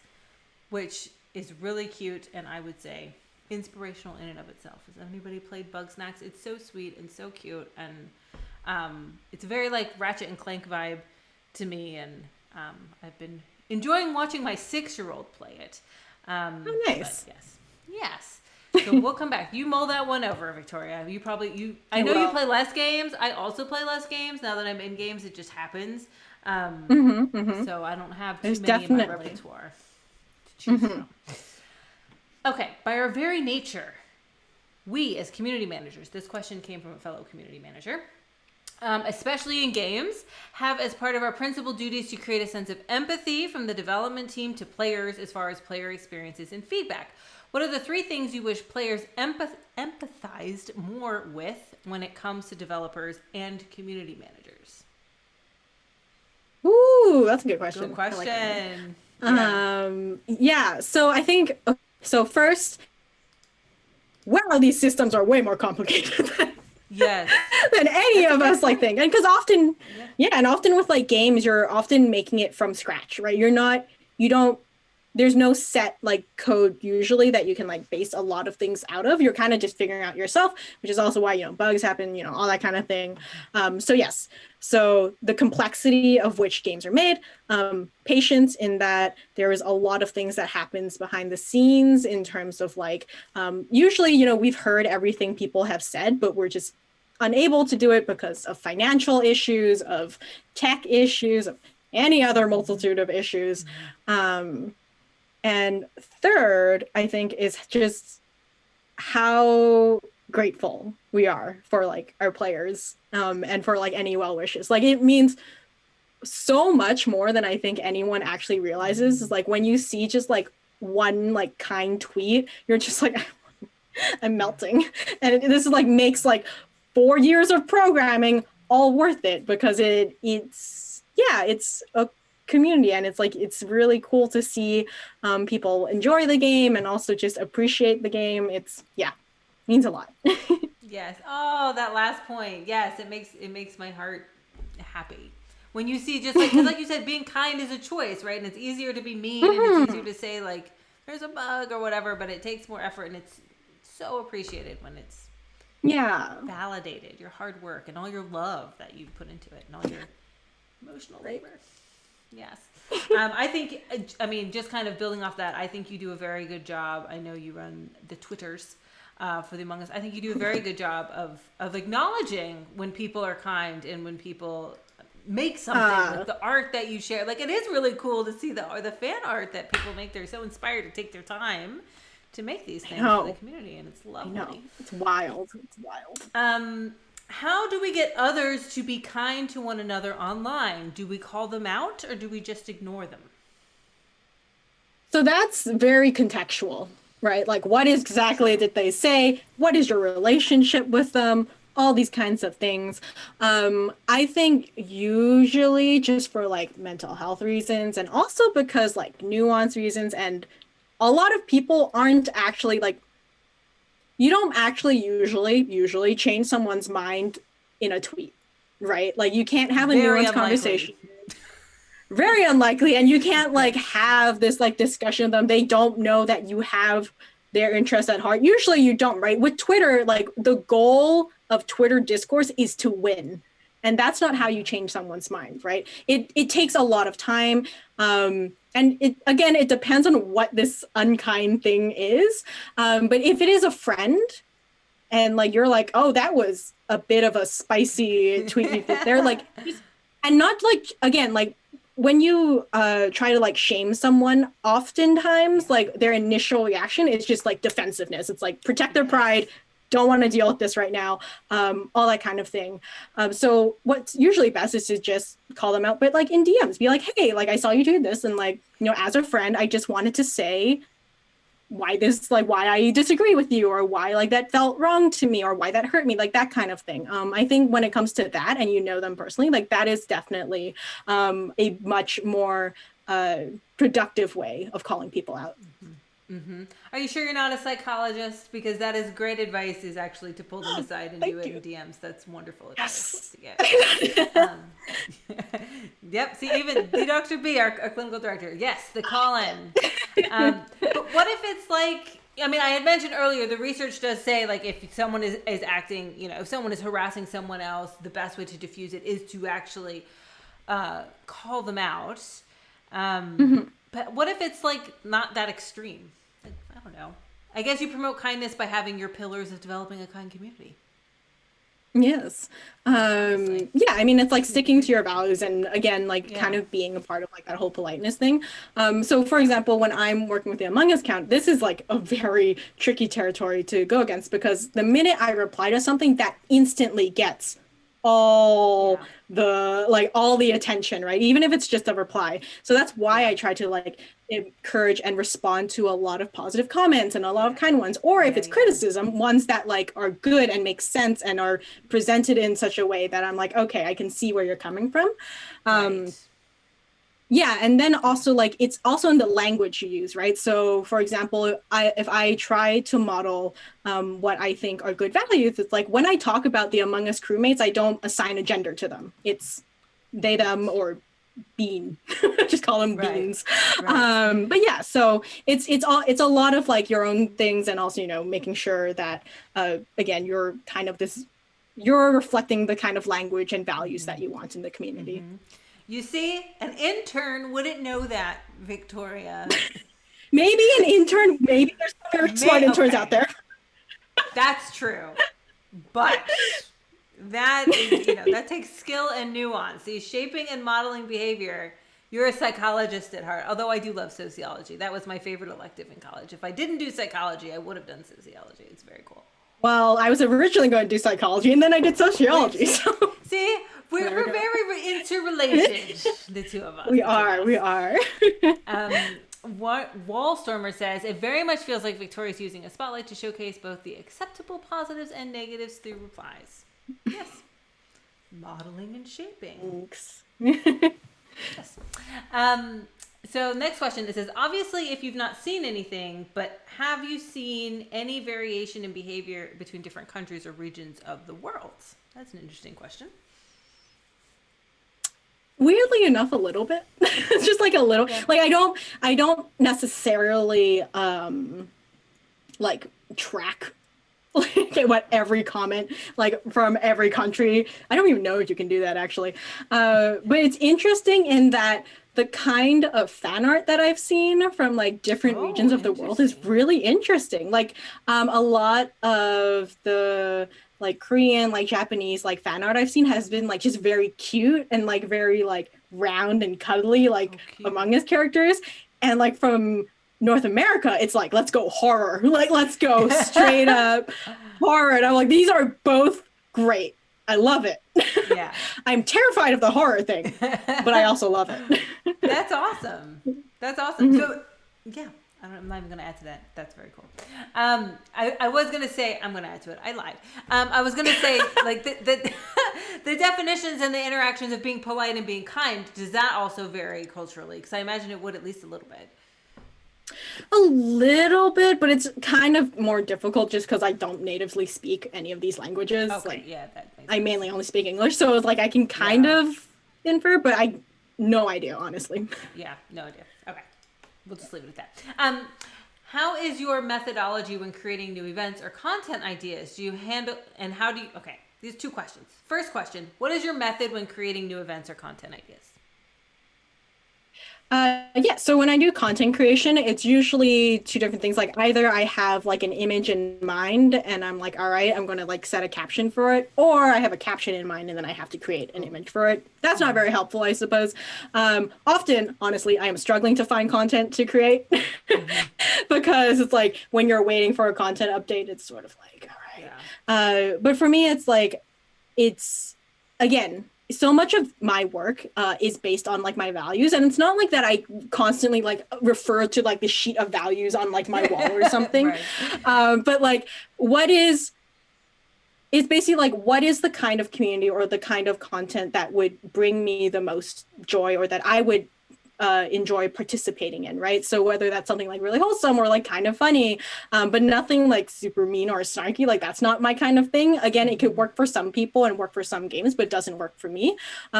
[SPEAKER 1] which is really cute and I would say inspirational in and of itself. Has anybody played Bug Snacks? It's so sweet and so cute, and it's a very like Ratchet and Clank vibe to me, and I've been enjoying watching my 6-year-old play it.
[SPEAKER 2] Oh, nice.
[SPEAKER 1] Yes. So we'll come back. You mull that one over, Victoria. I know you play less games. I also play less games. Now that I'm in games, it just happens. So I don't have too many in my repertoire to choose from. Okay, by our very nature, we as community managers, this question came from a fellow community manager, especially in games, have as part of our principal duties to create a sense of empathy from the development team to players as far as player experiences and feedback. What are the 3 things you wish players empathized more with when it comes to developers and community managers?
[SPEAKER 2] Ooh, that's a good question.
[SPEAKER 1] Good question.
[SPEAKER 2] Yeah. So I think, so first, wow, these systems are way more complicated
[SPEAKER 1] Yes.
[SPEAKER 2] than any of us like think. And because often, and often with like games, you're often making it from scratch, right? There's no set like code usually that you can like base a lot of things out of. You're kind of just figuring out yourself, which is also why, bugs happen, all that kind of thing. So yes, so the complexity of which games are made, patience in that there is a lot of things that happens behind the scenes in terms of like, usually, we've heard everything people have said, but we're just unable to do it because of financial issues, of tech issues, of any other multitude of issues. And third, I think, is just how grateful we are for like our players, and for like any well wishes. Like it means so much more than I think anyone actually realizes. Is like when you see just like one like kind tweet, you're just like, I'm melting. And this is like makes like 4 years of programming all worth it, because it's a community, and it's really cool to see people enjoy the game and also just appreciate the game. Means a lot.
[SPEAKER 1] Yes. Oh, that last point. Yes, it makes my heart happy when you see just like, because like you said, being kind is a choice, right? And it's easier to be mean, and it's easier to say like there's a bug or whatever, but it takes more effort, and it's so appreciated when it's validated, your hard work and all your love that you put into it and all your emotional labor. Yes. I mean, just kind of building off that, I think you do a very good job. I know you run the Twitters for the Among Us. I think you do a very good job of acknowledging when people are kind and when people make something, like the art that you share. Like, it is really cool to see the fan art that people make. They're so inspired to take their time to make these things for the community, and it's lovely.
[SPEAKER 2] I know. It's wild.
[SPEAKER 1] How do we get others to be kind to one another online? Do we call them out or do we just ignore them?
[SPEAKER 2] So that's very contextual, right? Like, what exactly did they say? What is your relationship with them? All these kinds of things. I think usually just for like mental health reasons, and also because like nuance reasons, and a lot of people aren't actually like, you don't actually usually change someone's mind in a tweet, right? Like you can't have a nuanced conversation. Very unlikely. And you can't like have this like discussion with them. They don't know that you have their interests at heart. Usually you don't, right? With Twitter, like the goal of Twitter discourse is to win. And that's not how you change someone's mind, right? It takes a lot of time. And it depends on what this unkind thing is. But if it is a friend and like, you're like, oh, that was a bit of a spicy tweet you did there, like, and not like, again, like when you try to like shame someone, oftentimes like their initial reaction is just like defensiveness. It's like protect their pride, don't want to deal with this right now, all that kind of thing. So what's usually best is to just call them out, but like in DMs, be like, hey, like I saw you do this, and like, as a friend, I just wanted to say why I disagree with you, or why like that felt wrong to me, or why that hurt me, like that kind of thing. I think when it comes to that, and you know them personally, like that is definitely a much more productive way of calling people out.
[SPEAKER 1] Are you sure you're not a psychologist? Because that is great advice, is actually to pull them aside and do it in DMs. That's wonderful advice to get. Yep, see, even the Dr. B, our clinical director, yes, the call-in. But what if it's like, I mean, I had mentioned earlier, the research does say, like, if someone is acting, you know, if someone is harassing someone else, the best way to diffuse it is to actually call them out. But what if it's like not that extreme? Like, I don't know. I guess you promote kindness by having your pillars of developing a kind community.
[SPEAKER 2] Yes. Yeah, I mean, it's like sticking to your values, and again, like kind of being a part of like that whole politeness thing. So for example, when I'm working with the Among Us count, this is like a very tricky territory to go against, because the minute I reply to something, that instantly gets all all the attention, right? Even if it's just a reply. So that's why I try to like encourage and respond to a lot of positive comments and a lot of kind ones, or if it's criticism, ones that like are good and make sense and are presented in such a way that I'm like, okay, I can see where you're coming from. Yeah, and then also like it's also in the language you use, right? So for example, if I try to model what I think are good values, it's like when I talk about the Among Us crewmates, I don't assign a gender to them. It's they, them, or bean. Just call them beans. But yeah, so it's a lot of like your own things, and also, you know, making sure that again, you're kind of you're reflecting the kind of language and values that you want in the community.
[SPEAKER 1] You see, an intern wouldn't know that, Victoria.
[SPEAKER 2] Maybe an intern, maybe there's some very smart interns out there.
[SPEAKER 1] That's true. But that is, you know, that takes skill and nuance. See, shaping and modeling behavior. You're a psychologist at heart, although I do love sociology. That was my favorite elective in college. If I didn't do psychology, I would have done sociology. It's very cool.
[SPEAKER 2] Well, I was originally going to do psychology, and then I did sociology. So.
[SPEAKER 1] See, we're very interrelated, the two of us.
[SPEAKER 2] We are.
[SPEAKER 1] What Wallstormer says, it very much feels like Victoria's using a spotlight to showcase both the acceptable positives and negatives through replies. Yes. Modeling and shaping.
[SPEAKER 2] Thanks.
[SPEAKER 1] Yes. So next question, it says, obviously, if you've not seen anything, but have you seen any variation in behavior between different countries or regions of the world? That's an interesting question.
[SPEAKER 2] Weirdly enough, a little bit. It's just like a little, like I don't necessarily like track like what every comment like from every country. I don't even know if you can do that actually. But it's interesting in that the kind of fan art that I've seen from like different regions of the world is really interesting. Like a lot of the like Korean, like Japanese, like fan art I've seen has been like just very cute and like very like round and cuddly, like Among Us characters. And like from North America, it's like, let's go horror. Like, let's go straight up horror. And I'm like, these are both great. I love it.
[SPEAKER 1] Yeah. I'm
[SPEAKER 2] terrified of the horror thing, but I also love it.
[SPEAKER 1] That's awesome. That's awesome. So, yeah, I'm not even going to add to that. That's very cool. I was going to say, I'm going to add to it. I lied. I was going to say, like, the definitions and the interactions of being polite and being kind, does that also vary culturally? Because I imagine it would at least a little bit.
[SPEAKER 2] A little bit, but it's kind of more difficult just because I don't natively speak any of these languages.
[SPEAKER 1] Okay,
[SPEAKER 2] like,
[SPEAKER 1] yeah, that makes sense.
[SPEAKER 2] I mainly only speak English, so it's like I can kind of infer, but I no idea, honestly.
[SPEAKER 1] Yeah, no idea. Okay, we'll just leave it at that. How is your methodology when creating new events or content ideas? Do you handle, and how do you, okay, these 2 questions. First question, what is your method when creating new events or content ideas?
[SPEAKER 2] Yeah, so when I do content creation, it's usually 2 different things. Like either I have like an image in mind and I'm like, all right, I'm going to like set a caption for it, or I have a caption in mind and then I have to create an image for it. That's not very helpful, I suppose. Often, honestly, I am struggling to find content to create because it's like when you're waiting for a content update, it's sort of like, all right. But for me, it's like, again, so much of my work is based on like my values, and it's not like that I constantly like refer to like the sheet of values on like my wall or something.
[SPEAKER 1] Right.
[SPEAKER 2] But like what is it's basically like what is the kind of community or the kind of content that would bring me the most joy, or that I would enjoy participating in, right? So whether that's something like really wholesome or like kind of funny, but nothing like super mean or snarky, like that's not my kind of thing. Again, it could work for some people and work for some games, but it doesn't work for me.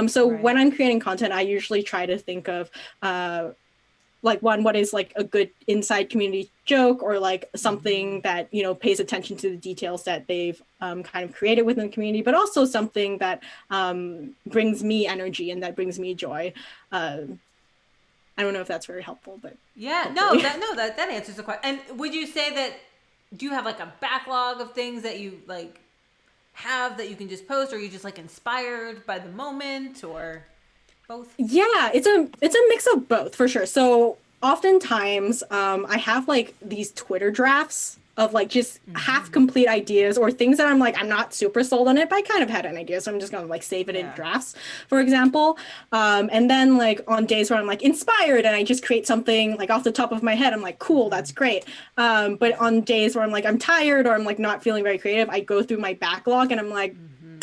[SPEAKER 2] So
[SPEAKER 1] Right.
[SPEAKER 2] when I'm creating content, I usually try to think of like what is like a good inside community joke, or like something that, you know, pays attention to the details that they've kind of created within the community, but also something that brings me energy and that brings me joy. I don't know if that's very helpful, but
[SPEAKER 1] Yeah,
[SPEAKER 2] hopefully.
[SPEAKER 1] that answers the question. And would you say that, do you have like a backlog of things that you like have that you can just post, or are you just like inspired by the moment, or both?
[SPEAKER 2] Yeah, it's a mix of both for sure. So oftentimes, I have like these Twitter drafts of like just half complete ideas or things that I'm like, I'm not super sold on it, but I kind of had an idea, so I'm just gonna like save it in
[SPEAKER 1] Yeah.
[SPEAKER 2] drafts, for example. And then like on days where I'm like inspired and I just create something like off the top of my head, I'm like, cool, that's great. But on days where I'm like I'm tired or I'm like not feeling very creative, I go through my backlog and I'm like,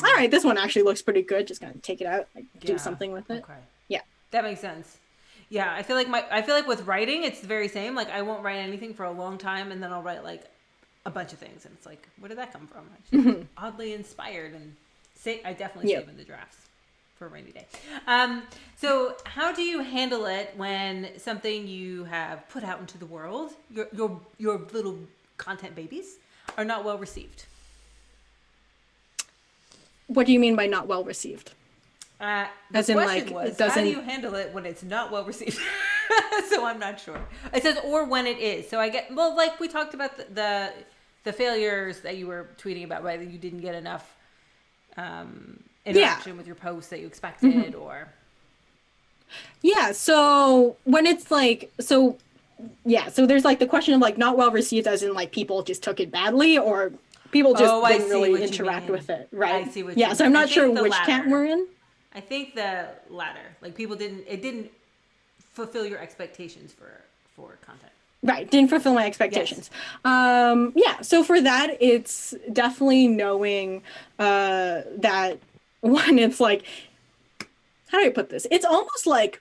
[SPEAKER 2] all right, this one actually looks pretty good. Just gonna take it out, like do
[SPEAKER 1] Yeah.
[SPEAKER 2] something with it.
[SPEAKER 1] Okay.
[SPEAKER 2] Yeah.
[SPEAKER 1] That makes sense. Yeah, I feel like with writing, it's the very same. Like I won't write anything for a long time, and then I'll write like a bunch of things, and it's like, where did that come from? I just oddly inspired, and I definitely save in the drafts for a rainy day. So how do you handle it when something you have put out into the world, your little content babies, are not well received?
[SPEAKER 2] What do you mean by not well received?
[SPEAKER 1] The
[SPEAKER 2] As in,
[SPEAKER 1] question
[SPEAKER 2] like,
[SPEAKER 1] was,
[SPEAKER 2] it
[SPEAKER 1] how do
[SPEAKER 2] doesn't-
[SPEAKER 1] you handle it when it's not well received? So I'm not sure. It says, or when it is. So I get, well, like we talked about the failures that you were tweeting about, right? That you didn't get enough interaction with your posts that you expected, or
[SPEAKER 2] Yeah, so when it's like, so yeah, so there's like the question of like not well received as in like people just took it badly, or people just
[SPEAKER 1] Oh, I
[SPEAKER 2] didn't
[SPEAKER 1] see
[SPEAKER 2] really
[SPEAKER 1] what you
[SPEAKER 2] interact
[SPEAKER 1] mean.
[SPEAKER 2] with it, right?
[SPEAKER 1] I see what
[SPEAKER 2] Yeah,
[SPEAKER 1] you
[SPEAKER 2] so
[SPEAKER 1] mean.
[SPEAKER 2] I'm
[SPEAKER 1] I
[SPEAKER 2] not
[SPEAKER 1] think
[SPEAKER 2] sure
[SPEAKER 1] the
[SPEAKER 2] which camp
[SPEAKER 1] latter.
[SPEAKER 2] we're in.
[SPEAKER 1] I think the latter. Like people didn't fulfill your expectations for content.
[SPEAKER 2] Right, didn't fulfill my expectations. Yeah, so for that, it's definitely knowing that when it's like, how do I put this? It's almost like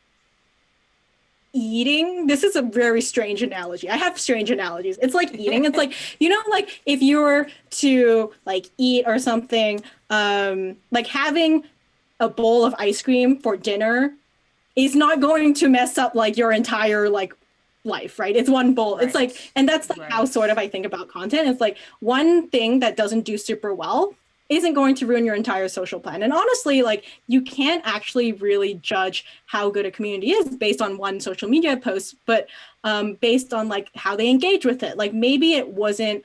[SPEAKER 2] eating. This is a very strange analogy. I have strange analogies. It's like eating. It's like, you know, like if you were to like eat or something, like having a bowl of ice cream for dinner is not going to mess up like your entire like life, right? It's one bowl. It's like,
[SPEAKER 1] Right.
[SPEAKER 2] and that's like how
[SPEAKER 1] Right.
[SPEAKER 2] sort of I think about content. It's like one thing that doesn't do super well isn't going to ruin your entire social plan. And honestly, like you can't actually really judge how good a community is based on one social media post, but based on like how they engage with it. Like maybe it wasn't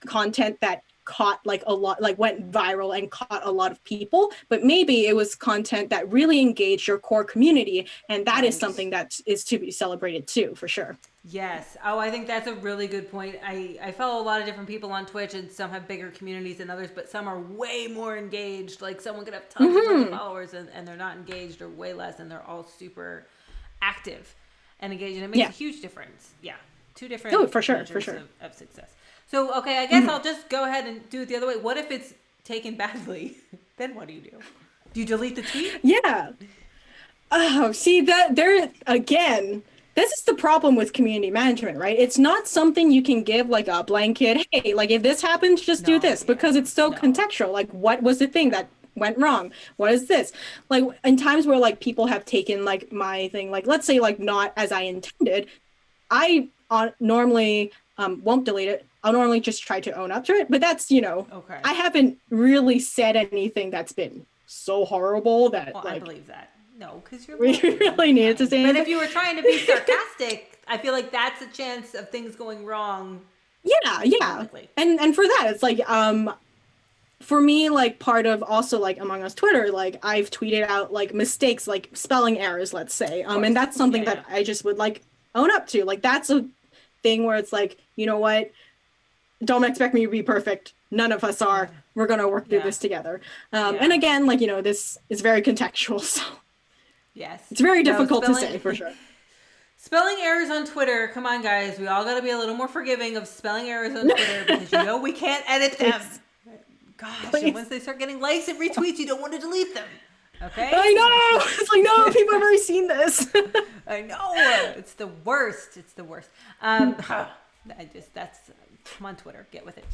[SPEAKER 2] content that caught like a lot, like went viral and caught a lot of people, but maybe it was content that really engaged your core community, and that is
[SPEAKER 1] Right.
[SPEAKER 2] something that is to be celebrated too, for sure.
[SPEAKER 1] Yes. Oh, I think that's a really good point. I follow a lot of different people on Twitch, and some have bigger communities than others, but some are way more engaged. Like someone could have tons of followers and they're not engaged, or way less, and they're all super active and engaged. And it makes a huge difference. Yeah. Two different
[SPEAKER 2] Oh, for sure,
[SPEAKER 1] measures
[SPEAKER 2] for sure.
[SPEAKER 1] of success. So, okay, I guess I'll just go ahead and do it the other way. What if it's taken badly? Then what do? Do you delete the tweet?
[SPEAKER 2] Yeah. Oh, see that there again. This is the problem with community management, right? It's not something you can give like a blanket, hey, like if this happens, just do
[SPEAKER 1] No,
[SPEAKER 2] this,
[SPEAKER 1] yeah.
[SPEAKER 2] because it's so
[SPEAKER 1] No.
[SPEAKER 2] contextual. Like, what was the thing that went wrong? What is this? Like, in times where like people have taken like my thing, like let's say like not as I intended, I normally won't delete it. I'll normally just try to own up to it. But that's, you know,
[SPEAKER 1] Okay.
[SPEAKER 2] I haven't really said anything that's been so horrible that
[SPEAKER 1] Well, I
[SPEAKER 2] like
[SPEAKER 1] believe that. No, because you're
[SPEAKER 2] we really needed to say
[SPEAKER 1] But
[SPEAKER 2] anything.
[SPEAKER 1] if you were trying to be sarcastic, I feel like that's a chance of things going wrong.
[SPEAKER 2] Yeah.
[SPEAKER 1] Publicly.
[SPEAKER 2] And for that, it's like for me, like part of also like Among Us Twitter, like I've tweeted out like mistakes, like spelling errors, let's say. And that's something that I just would like own up to. Like that's a thing where it's like, you know what? don't expect me to be perfect. None of us are. We're going to work through this together. And again, like, this is very contextual. So
[SPEAKER 1] yes,
[SPEAKER 2] it's very difficult to say for sure.
[SPEAKER 1] Spelling errors on Twitter. Come on, guys. We all got to be a little more forgiving of spelling errors on Twitter because we can't edit them. Gosh, and once they start getting likes and retweets, you don't want to delete them. Okay?
[SPEAKER 2] I know. It's like, no, people have already seen this.
[SPEAKER 1] I know. It's the worst. It's the worst. Come on, Twitter, get with it.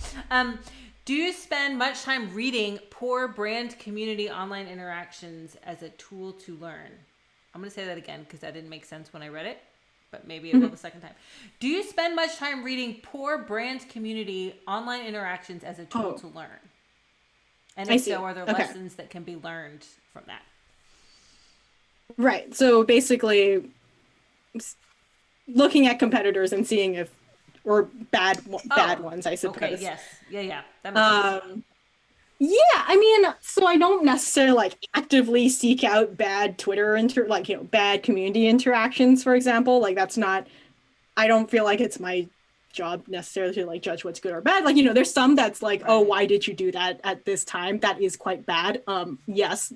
[SPEAKER 1] Do you spend much time reading poor brand community online interactions as a tool to learn? I'm going to say that again because that didn't make sense when I read it, but maybe it will the second time. Do you spend much time reading poor brand community online interactions as a tool to learn? And if so, are there lessons that can be learned from that?
[SPEAKER 2] Right. So basically, looking at competitors and seeing if, or bad ones, I suppose.
[SPEAKER 1] Okay. Yes. Yeah. That makes sense.
[SPEAKER 2] Yeah, I mean, so I don't necessarily like actively seek out bad Twitter bad community interactions, for example. Like that's not. I don't feel like it's my job necessarily to like judge what's good or bad. Like there's some that's like, oh, why did you do that at this time? That is quite bad. Yes.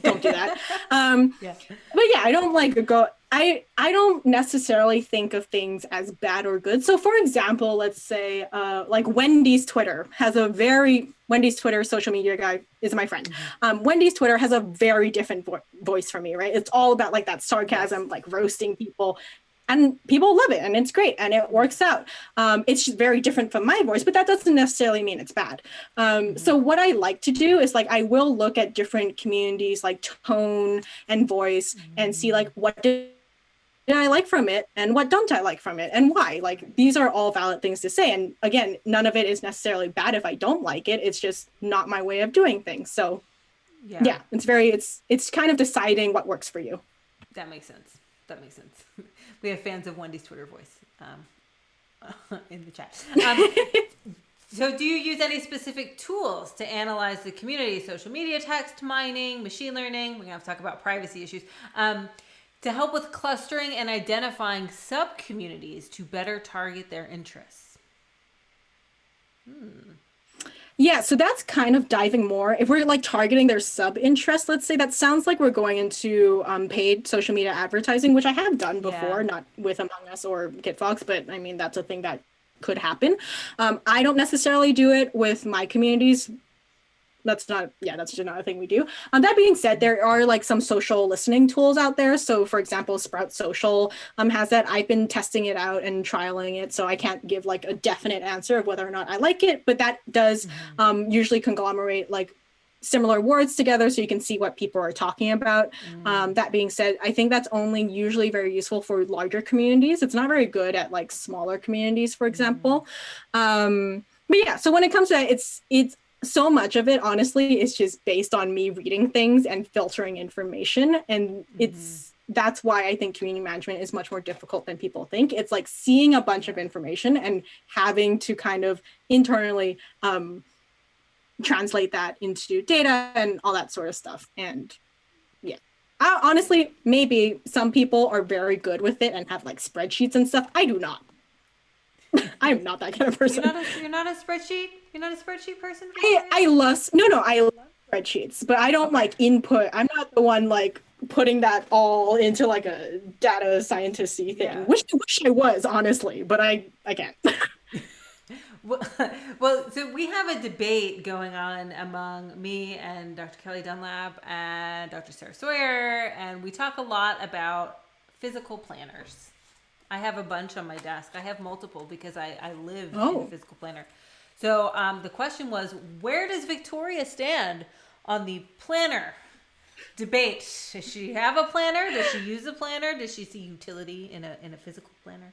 [SPEAKER 2] Don't do that. But yeah, I don't like go. I don't necessarily think of things as bad or good. So for example, let's say like Wendy's Twitter social media guy is my friend. Wendy's Twitter has a very different voice from me, right? It's all about like that sarcasm, like roasting people. And people love it and it's great and it works out. It's just very different from my voice, but that doesn't necessarily mean it's bad. So what I like to do is like I will look at different communities like tone and voice and see like what did I like from it and what don't I like from it and why. Like these are all valid things to say. And again, none of it is necessarily bad if I don't like it. It's just not my way of doing things. So yeah it's kind of deciding what works for you.
[SPEAKER 1] That makes sense. We have fans of Wendy's Twitter voice in the chat. So do you use any specific tools to analyze the community? Social media, text mining, machine learning. We're going to have to talk about privacy issues. To help with clustering and identifying sub-communities to better target their interests.
[SPEAKER 2] Yeah, so that's kind of diving more. If we're like targeting their sub-interest, let's say, that sounds like we're going into paid social media advertising, which I have done before, not with Among Us or GitFox, but I mean, that's a thing that could happen. I don't necessarily do it with my communities. That's just another thing we do. That being said, there are like some social listening tools out there. So for example, Sprout Social has that. I've been testing it out and trialing it. So I can't give like a definite answer of whether or not I like it, but that does usually conglomerate like similar words together so you can see what people are talking about. That being said, I think that's only usually very useful for larger communities. It's not very good at like smaller communities, for example. But yeah, so when it comes to that, it's so much of it, honestly, is just based on me reading things and filtering information. And that's why I think community management is much more difficult than people think. It's like seeing a bunch of information and having to kind of internally translate that into data and all that sort of stuff. And yeah, honestly, maybe some people are very good with it and have like spreadsheets and stuff. I do not. I'm not that kind of person.
[SPEAKER 1] You're not a spreadsheet? You're not a spreadsheet person?
[SPEAKER 2] I love spreadsheets, but I don't like input. I'm not the one like putting that all into like a data scientist-y thing.
[SPEAKER 1] Yeah.
[SPEAKER 2] Wish I was, honestly, but I can't.
[SPEAKER 1] Well, so we have a debate going on among me and Dr. Kelly Dunlap and Dr. Sarah Sawyer, and we talk a lot about physical planners. I have a bunch on my desk. I have multiple because I live in a physical planner. So the question was, where does Victoria stand on the planner debate? Does she have a planner? Does she use a planner? Does she see utility in a physical planner?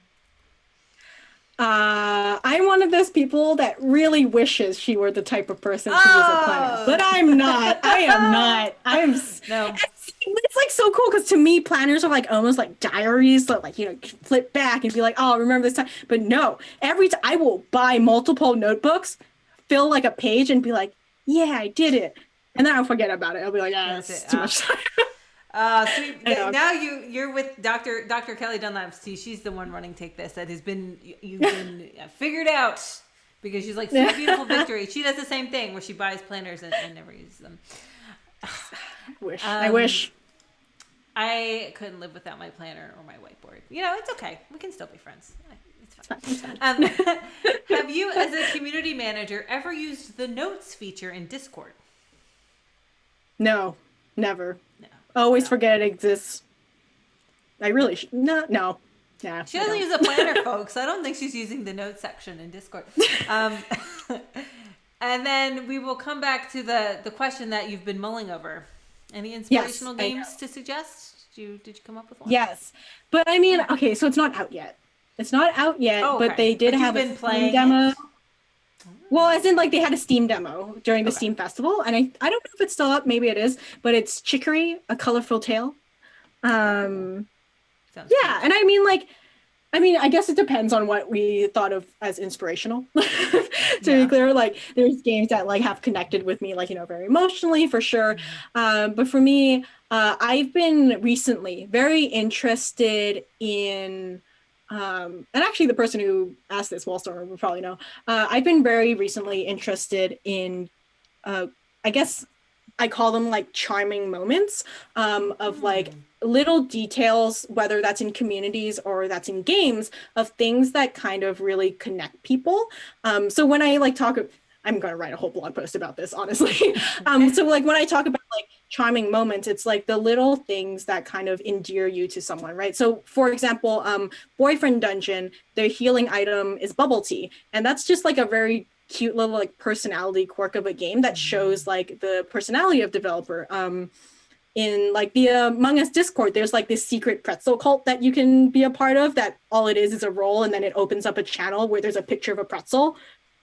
[SPEAKER 2] I'm one of those people that really wishes she were the type of person to use a planner, but I'm not. I am not. No. It's like so cool because to me, planners are like almost like diaries that like, flip back and be like, oh, remember this time. But no, every time I will buy multiple notebooks, fill like a page and be like, yeah, I did it. And then I'll forget about it. I'll be like, that's too much time.
[SPEAKER 1] Now you're with Dr. Kelly Dunlap. See, she's the one running Take This. That has been you've been figured out because she's like, Sweet Beautiful Victory. She does the same thing where she buys planners and never uses them.
[SPEAKER 2] I wish.
[SPEAKER 1] I couldn't live without my planner or my whiteboard. You know, it's okay. We can still be friends. It's fine.
[SPEAKER 2] It's fine.
[SPEAKER 1] Have you, as a community manager, ever used the notes feature in Discord?
[SPEAKER 2] No, never.
[SPEAKER 1] No.
[SPEAKER 2] Always forget it exists. I really should. No. Yeah,
[SPEAKER 1] she doesn't use a planner, folks. I don't think she's using the notes section in Discord. And then we will come back to the question that you've been mulling over. Any inspirational games to suggest? Did you come up with one?
[SPEAKER 2] Yes. But I mean, okay, so it's not out yet. But they did have a Steam demo. It? Well, as in, like, they had a Steam demo during the Steam Festival, and I don't know if it's still up, maybe it is, but it's Chicory, A Colorful Tale. And I mean, I guess it depends on what we thought of as inspirational. To be clear, like, there's games that, like, have connected with me, like, you know, very emotionally, for sure. But for me, I've been recently very interested in... and actually the person who asked this, Wallstormer, will probably know. I've been very recently interested in, I guess I call them like charming moments of like little details, whether that's in communities or that's in games, of things that kind of really connect people. So when I like talk, I'm going to write a whole blog post about this, honestly. So like when I talk about like charming moments, it's like the little things that kind of endear you to someone, right? So for example, Boyfriend Dungeon, their healing item is bubble tea. And that's just like a very cute little like personality quirk of a game that shows like the personality of developer. In like the Among Us Discord, there's like this secret pretzel cult that you can be a part of, that all it is a role, and then it opens up a channel where there's a picture of a pretzel.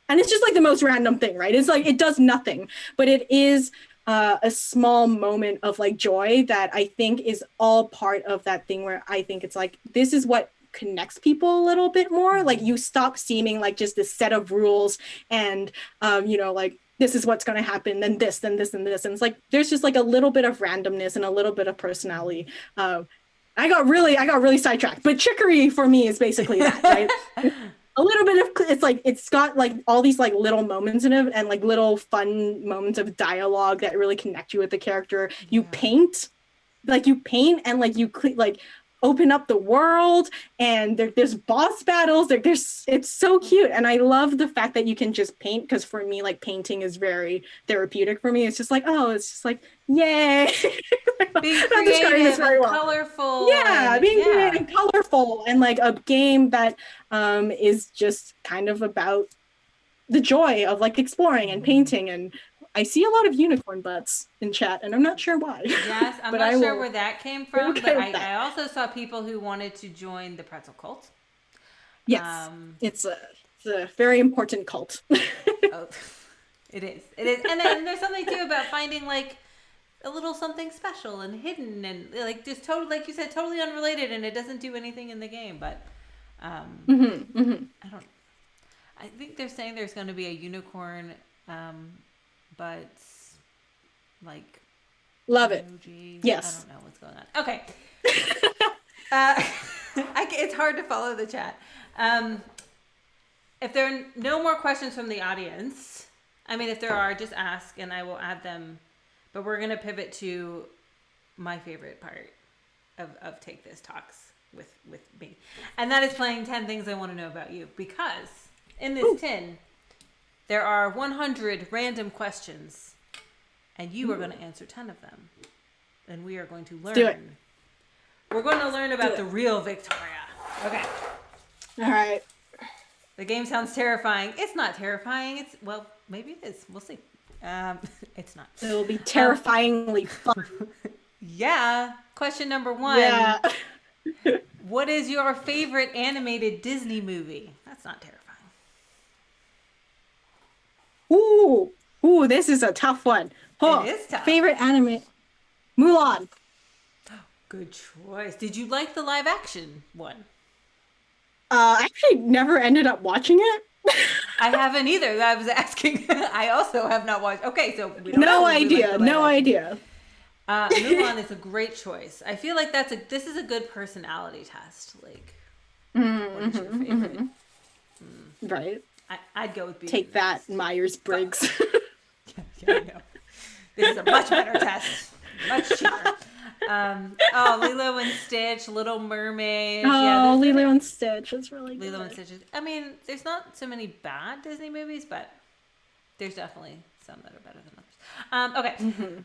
[SPEAKER 2] And it's just like the most random thing, right? It's like, it does nothing, but it is a small moment of like joy that I think is all part of that thing where I think it's like, this is what connects people a little bit more. Like you stop seeming like just this set of rules and, you know, like, this is what's going to happen, then this, then this, and this. And it's like, there's just like a little bit of randomness and a little bit of personality. I got really sidetracked, but Chicory for me is basically that, right? A little bit of, it's like, it's got like all these like little moments in it and like little fun moments of dialogue that really connect you with the character. You paint and like you like open up the world, and there's boss battles. It's so cute, and I love the fact that you can just paint, because for me, like, painting is very therapeutic for me. It's just like, oh, it's just like, yay.
[SPEAKER 1] Being creative and colorful.
[SPEAKER 2] Being creative and colorful, and like a game that is just kind of about the joy of like exploring and painting. And I see a lot of unicorn butts in chat, and I'm not sure why.
[SPEAKER 1] Yes, I'm not sure where that came from, but I also saw people who wanted to join the pretzel cult.
[SPEAKER 2] Yes, it's a very important cult.
[SPEAKER 1] Oh, it is. And then there's something too about finding like a little something special and hidden and like just totally, like you said, totally unrelated, and it doesn't do anything in the game. But I think they're saying there's going to be a unicorn. But like,
[SPEAKER 2] love it.
[SPEAKER 1] Emojis.
[SPEAKER 2] Yes.
[SPEAKER 1] I don't know what's going on. Okay. It's hard to follow the chat. If there are no more questions from the audience, I mean, if there are, just ask and I will add them. But we're going to pivot to my favorite part of Take This Talks with me. And that is playing 10 Things I Want to Know About You. Because in this tin, there are 100 random questions, and you are going to answer 10 of them. And we are going to learn.
[SPEAKER 2] Do it.
[SPEAKER 1] We're going to learn about the real Victoria. Okay.
[SPEAKER 2] All right.
[SPEAKER 1] The game sounds terrifying. It's not terrifying. Well, maybe it is. We'll see. It's not.
[SPEAKER 2] It'll be terrifyingly fun.
[SPEAKER 1] Yeah. Question number 1.
[SPEAKER 2] Yeah.
[SPEAKER 1] What is your favorite animated Disney movie? That's not terrifying. Ooh, this is a tough one. It is tough.
[SPEAKER 2] Favorite anime? Mulan.
[SPEAKER 1] Good choice. Did you like the live action one?
[SPEAKER 2] I actually never ended up watching it.
[SPEAKER 1] I haven't either. I was asking. I also have not watched. Okay, so we don't
[SPEAKER 2] No
[SPEAKER 1] know
[SPEAKER 2] idea. No idea.
[SPEAKER 1] Mulan is a great choice. I feel like this is a good personality test. Like, what is your favorite?
[SPEAKER 2] Right.
[SPEAKER 1] I'd go with Beauty
[SPEAKER 2] Take
[SPEAKER 1] and the
[SPEAKER 2] that,
[SPEAKER 1] Beast.
[SPEAKER 2] Myers-Briggs.
[SPEAKER 1] Yeah, I know. This is a much better test. Much cheaper. Lilo and Stitch, Little Mermaid.
[SPEAKER 2] Oh, Lilo and Stitch. That's really good.
[SPEAKER 1] Lilo and Stitch. I mean, there's not so many bad Disney movies, but there's definitely some that are better than others. Okay.
[SPEAKER 2] Mm-hmm.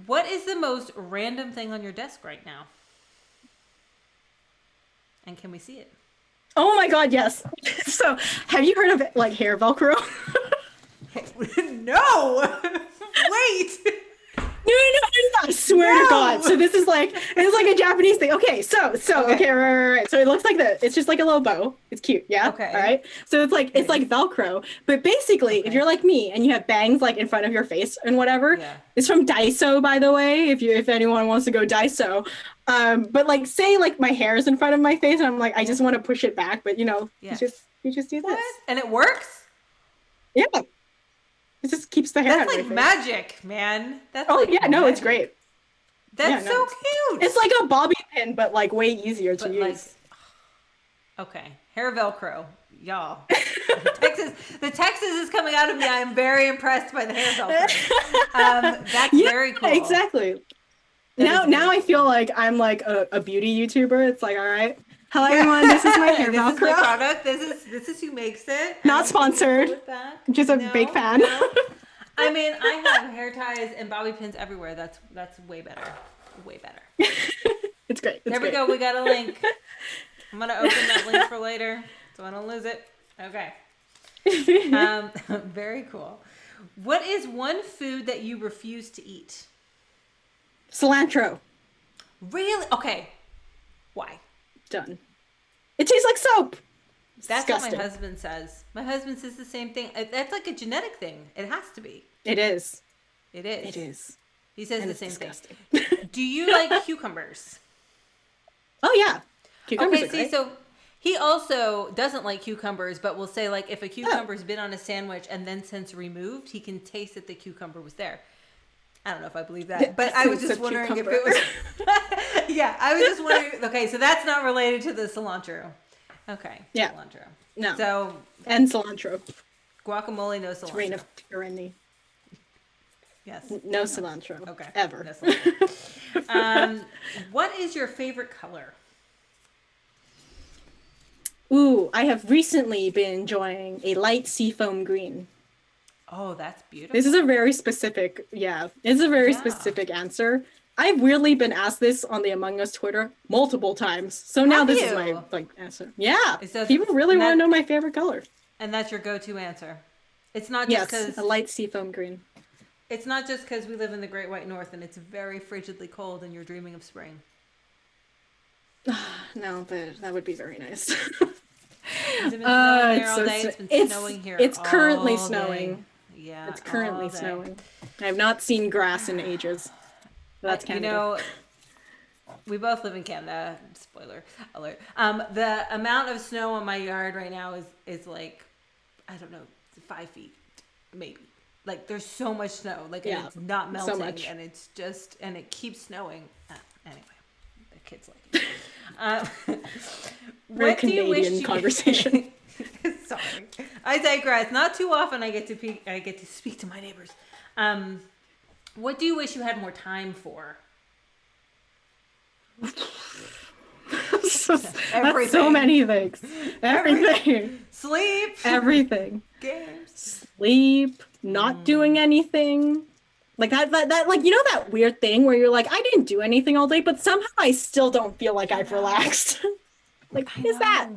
[SPEAKER 1] What is the most random thing on your desk right now? And can we see it?
[SPEAKER 2] Oh my God, yes. So, have you heard of like hair Velcro?
[SPEAKER 1] No! Wait!
[SPEAKER 2] No, I swear to God. So this is like a Japanese thing. Okay, so okay, right. So it looks like this. It's just like a little bow. It's cute, yeah.
[SPEAKER 1] Okay.
[SPEAKER 2] All right. So it's like Velcro, but basically, if you're like me and you have bangs like in front of your face and whatever, it's from Daiso, by the way. If anyone wants to go Daiso, but like say like my hair is in front of my face and I'm like I just want to push it back, but you just do this,
[SPEAKER 1] and it works.
[SPEAKER 2] Yeah. It just keeps the hair.
[SPEAKER 1] That's like magic, man. That's
[SPEAKER 2] it's great.
[SPEAKER 1] That's so cute.
[SPEAKER 2] It's like a bobby pin, but like way easier to use.
[SPEAKER 1] Okay, hair Velcro, y'all. The Texas is coming out of me. I am very impressed by the hair Velcro. That's very cool.
[SPEAKER 2] Exactly. Now I feel like I'm like a beauty YouTuber. It's like, all right. Hello everyone, this is my hair Velcro.
[SPEAKER 1] This is my product. This is who makes it.
[SPEAKER 2] Not sponsored. Just a big fan.
[SPEAKER 1] No. I mean, I have hair ties and bobby pins everywhere. That's way better. Way better.
[SPEAKER 2] It's great.
[SPEAKER 1] There we go. We got a link. I'm gonna open that link for later, so I don't lose it. Okay. Very cool. What is one food that you refuse to eat?
[SPEAKER 2] Cilantro.
[SPEAKER 1] Really? Okay. Why?
[SPEAKER 2] Done. It tastes like soap.
[SPEAKER 1] That's
[SPEAKER 2] disgusting.
[SPEAKER 1] What my husband says. My husband says the same thing. That's like a genetic thing. It has to be.
[SPEAKER 2] It is.
[SPEAKER 1] It is.
[SPEAKER 2] It is.
[SPEAKER 1] He says
[SPEAKER 2] and
[SPEAKER 1] the same
[SPEAKER 2] disgusting.
[SPEAKER 1] thing. Do you like cucumbers?
[SPEAKER 2] Oh yeah. Cucumbers are great.
[SPEAKER 1] So he also doesn't like cucumbers, but will say like if a cucumber's been on a sandwich and then since removed, he can taste that the cucumber was there. I don't know if I believe that, but I was just wondering if it was. Yeah, I was just wondering. Okay, so that's not related to the cilantro. Okay.
[SPEAKER 2] Yeah.
[SPEAKER 1] Cilantro.
[SPEAKER 2] No.
[SPEAKER 1] So.
[SPEAKER 2] And cilantro.
[SPEAKER 1] Guacamole, no cilantro.
[SPEAKER 2] Reign of tyranny.
[SPEAKER 1] Yes.
[SPEAKER 2] No cilantro.
[SPEAKER 1] Okay.
[SPEAKER 2] Ever.
[SPEAKER 1] No cilantro. What is your favorite color?
[SPEAKER 2] Ooh, I have recently been enjoying a light seafoam green.
[SPEAKER 1] Oh, that's beautiful.
[SPEAKER 2] This is a very specific, specific answer. I've weirdly been asked this on the Among Us Twitter multiple times. So now this is my answer. Yeah. People really want to know my favorite color.
[SPEAKER 1] And that's your go-to answer. It's not just because
[SPEAKER 2] a light seafoam green.
[SPEAKER 1] It's not just because we live in the Great White North and it's very frigidly cold and you're dreaming of spring.
[SPEAKER 2] No, but that would be very nice.
[SPEAKER 1] Has it been snowing there all day? It's been snowing here.
[SPEAKER 2] It's currently
[SPEAKER 1] all day.
[SPEAKER 2] snowing.
[SPEAKER 1] Yeah,
[SPEAKER 2] it's currently snowing. I have not seen grass in ages. That's Canada.
[SPEAKER 1] You know, we both live in Canada. Spoiler alert. The amount of snow on my yard right now is like, I don't know, 5 feet, maybe. Like there's so much snow, like and it's not melting, and it's just and it keeps snowing. Anyway, the kids like it.
[SPEAKER 2] Very Canadian conversation.
[SPEAKER 1] Sorry, I digress. Not too often I get to speak to my neighbors. What do you wish you had more time for?
[SPEAKER 2] That's so many things. Everything.
[SPEAKER 1] Sleep.
[SPEAKER 2] Everything.
[SPEAKER 1] Games.
[SPEAKER 2] Sleep. Not doing anything. Like that like you know that weird thing where you're like, I didn't do anything all day, but somehow I still don't feel like I've relaxed. Like what is that?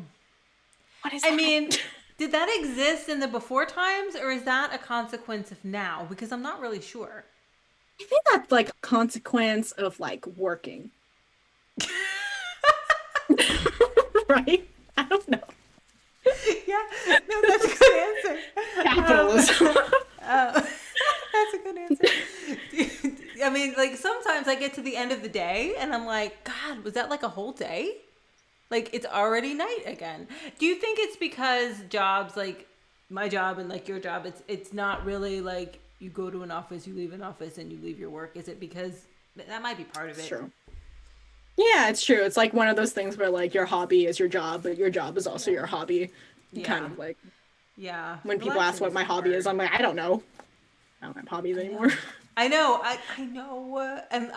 [SPEAKER 2] What is that?
[SPEAKER 1] I mean, did that exist in the before times or is that a consequence of now? Because I'm not really sure.
[SPEAKER 2] I think that's like a consequence of like working. Right? I don't know.
[SPEAKER 1] Yeah, no, that's a good answer.
[SPEAKER 2] Capitalism.
[SPEAKER 1] That's a good answer. I mean, like sometimes I get to the end of the day and I'm like, God, was that like a whole day? Like it's already night again. Do you think it's because jobs like my job and like your job, it's not really like you go to an office, you leave an office and you leave your work? Is it because that might be part of it?
[SPEAKER 2] True. Yeah, it's true. It's like one of those things where like your hobby is your job, but your job is also your hobby.
[SPEAKER 1] Yeah.
[SPEAKER 2] Kind of like.
[SPEAKER 1] Yeah.
[SPEAKER 2] When people ask what my hobby is, I'm like, I don't know. I don't have hobbies anymore.
[SPEAKER 1] I know. And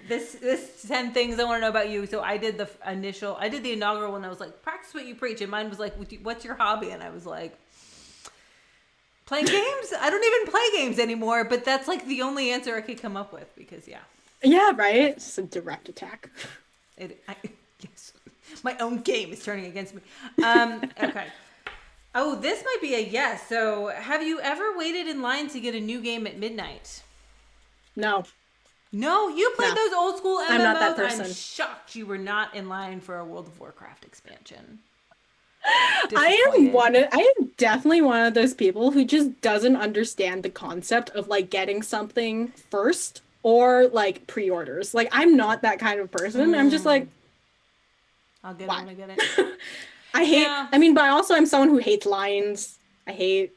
[SPEAKER 1] this 10 things I want to know about you. So I did the inaugural one. I was like, practice what you preach. And mine was like, what's your hobby? And I was like, playing games? I don't even play games anymore, but that's like the only answer I could come up with because
[SPEAKER 2] Yeah, right? It's just a direct attack.
[SPEAKER 1] Yes. My own game is turning against me. Okay. Oh, this might be a yes. So, have you ever waited in line to get a new game at midnight?
[SPEAKER 2] No.
[SPEAKER 1] No, you played those old school MMOs?
[SPEAKER 2] I'm not that person.
[SPEAKER 1] I'm shocked you were not in line for a World of Warcraft expansion.
[SPEAKER 2] I am definitely one of those people who just doesn't understand the concept of like getting something first or like pre-orders. Like I'm not that kind of person. I'm just like
[SPEAKER 1] I'll get it when I get it.
[SPEAKER 2] I hate but also I'm someone who hates lines. I hate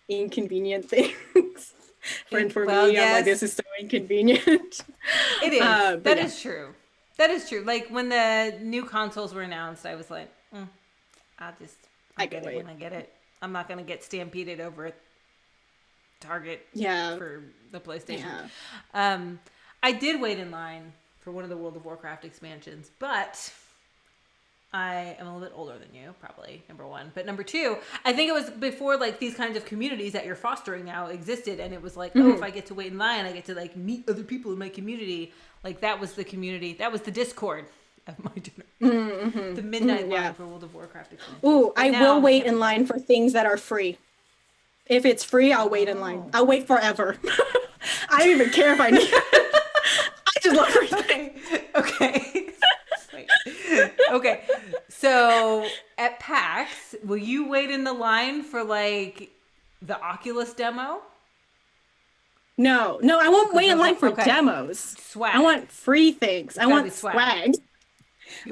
[SPEAKER 2] inconvenient things. For me, I'm like, this is so inconvenient.
[SPEAKER 1] It is. That is true. That is true. Like when the new consoles were announced, I was like, I'll get it when I get it. I'm not going to get stampeded over at Target for the PlayStation. Yeah. I did wait in line for one of the World of Warcraft expansions, but I am a little bit older than you, probably, number one. But number two, I think it was before like these kinds of communities that you're fostering now existed. And it was like, if I get to wait in line, I get to like meet other people in my community. Like that was the community. That was the Discord of my generation. The midnight line for World of Warcraft expansion.
[SPEAKER 2] Ooh, I will wait in line for things that are free. If it's free, I'll wait in line. I'll wait forever. I don't even care if I need it. I just love free.
[SPEAKER 1] Okay. Okay. So at PAX, will you wait in the line for like the Oculus demo?
[SPEAKER 2] No, I won't wait in line for demos.
[SPEAKER 1] Swag.
[SPEAKER 2] I want free things. I want swag.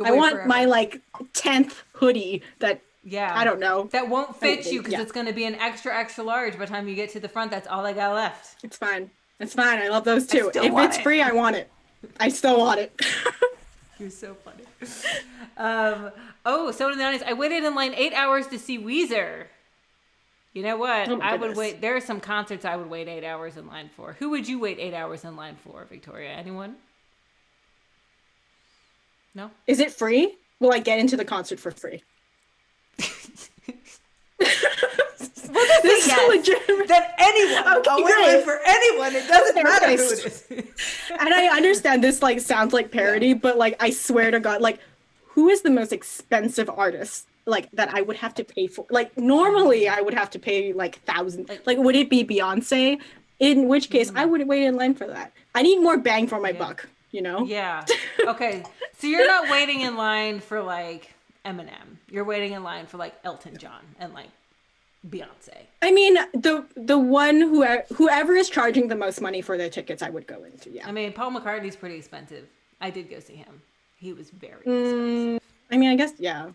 [SPEAKER 2] I want my like 10th hoodie that I don't know.
[SPEAKER 1] That won't fit you because it's going to be an extra, extra large. By the time you get to the front, that's all I got left.
[SPEAKER 2] It's fine. It's fine. I love those too. If it's free, I want it. I still want it.
[SPEAKER 1] You're so funny. Someone in the audience, I waited in line 8 hours to see Weezer. You know what? I would wait. There are some concerts I would wait 8 hours in line for. Who would you wait 8 hours in line for, Victoria? Anyone? No?
[SPEAKER 2] Is it free? Will I get into the concert for free?
[SPEAKER 1] This is so legitimate. That anyone.
[SPEAKER 2] Okay,
[SPEAKER 1] I'll wait for anyone. It doesn't matter who it is.
[SPEAKER 2] And I understand this like sounds like parody, but like I swear to God, like who is the most expensive artist like that I would have to pay for? Like normally I would have to pay like thousands. Like would it be Beyonce? In which case I wouldn't wait in line for that. I need more bang for my buck, you know?
[SPEAKER 1] Yeah. Okay. So you're not waiting in line for like Eminem. You're waiting in line for like Elton John and like Beyonce.
[SPEAKER 2] I mean, the one whoever is charging the most money for their tickets, I would go into. Yeah.
[SPEAKER 1] I mean, Paul McCartney's pretty expensive. I did go see him. He was very expensive.
[SPEAKER 2] I mean, I guess yeah.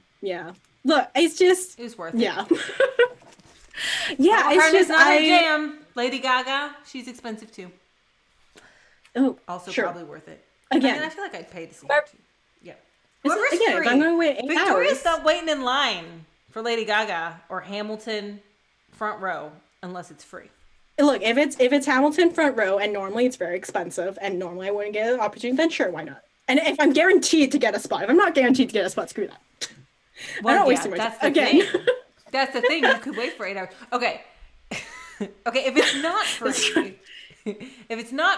[SPEAKER 2] Look, it's just
[SPEAKER 1] it was worth it.
[SPEAKER 2] Yeah. Yeah,
[SPEAKER 1] Paul
[SPEAKER 2] it's just
[SPEAKER 1] not her jam. Lady Gaga, she's expensive too.
[SPEAKER 2] Oh,
[SPEAKER 1] also probably worth it.
[SPEAKER 2] Again,
[SPEAKER 1] I mean, I feel like I'd pay to see her too. Yeah. Whoever's free.
[SPEAKER 2] If I'm gonna wait 8
[SPEAKER 1] Victoria's
[SPEAKER 2] hours.
[SPEAKER 1] not waiting in line for Lady Gaga or Hamilton front row unless it's free.
[SPEAKER 2] Look, if it's Hamilton front row and normally it's very expensive and normally I wouldn't get an opportunity, then sure, why not? And if I'm guaranteed to get a spot, if I'm not guaranteed to get a spot, screw that.
[SPEAKER 1] Well, I'm not wasting my time. Again. That's the thing. You could wait for 8 hours. Okay. Okay, if it's not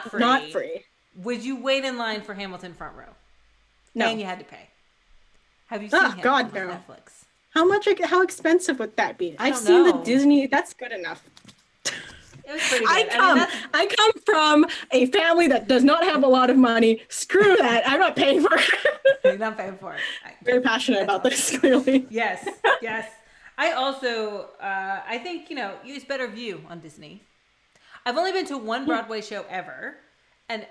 [SPEAKER 1] free,
[SPEAKER 2] not free,
[SPEAKER 1] would you wait in line for Hamilton front row?
[SPEAKER 2] No.
[SPEAKER 1] And you had to pay. Have you seen Hamilton on Netflix?
[SPEAKER 2] How expensive would that be? I've seen the Disney. That's good enough.
[SPEAKER 1] It was pretty good.
[SPEAKER 2] I come from a family that does not have a lot of money. Screw that. I'm not paying for it.
[SPEAKER 1] You're not paying for it.
[SPEAKER 2] Very passionate about this, clearly.
[SPEAKER 1] Yes. I also, I think, use better view on Disney. I've only been to one Broadway show ever, and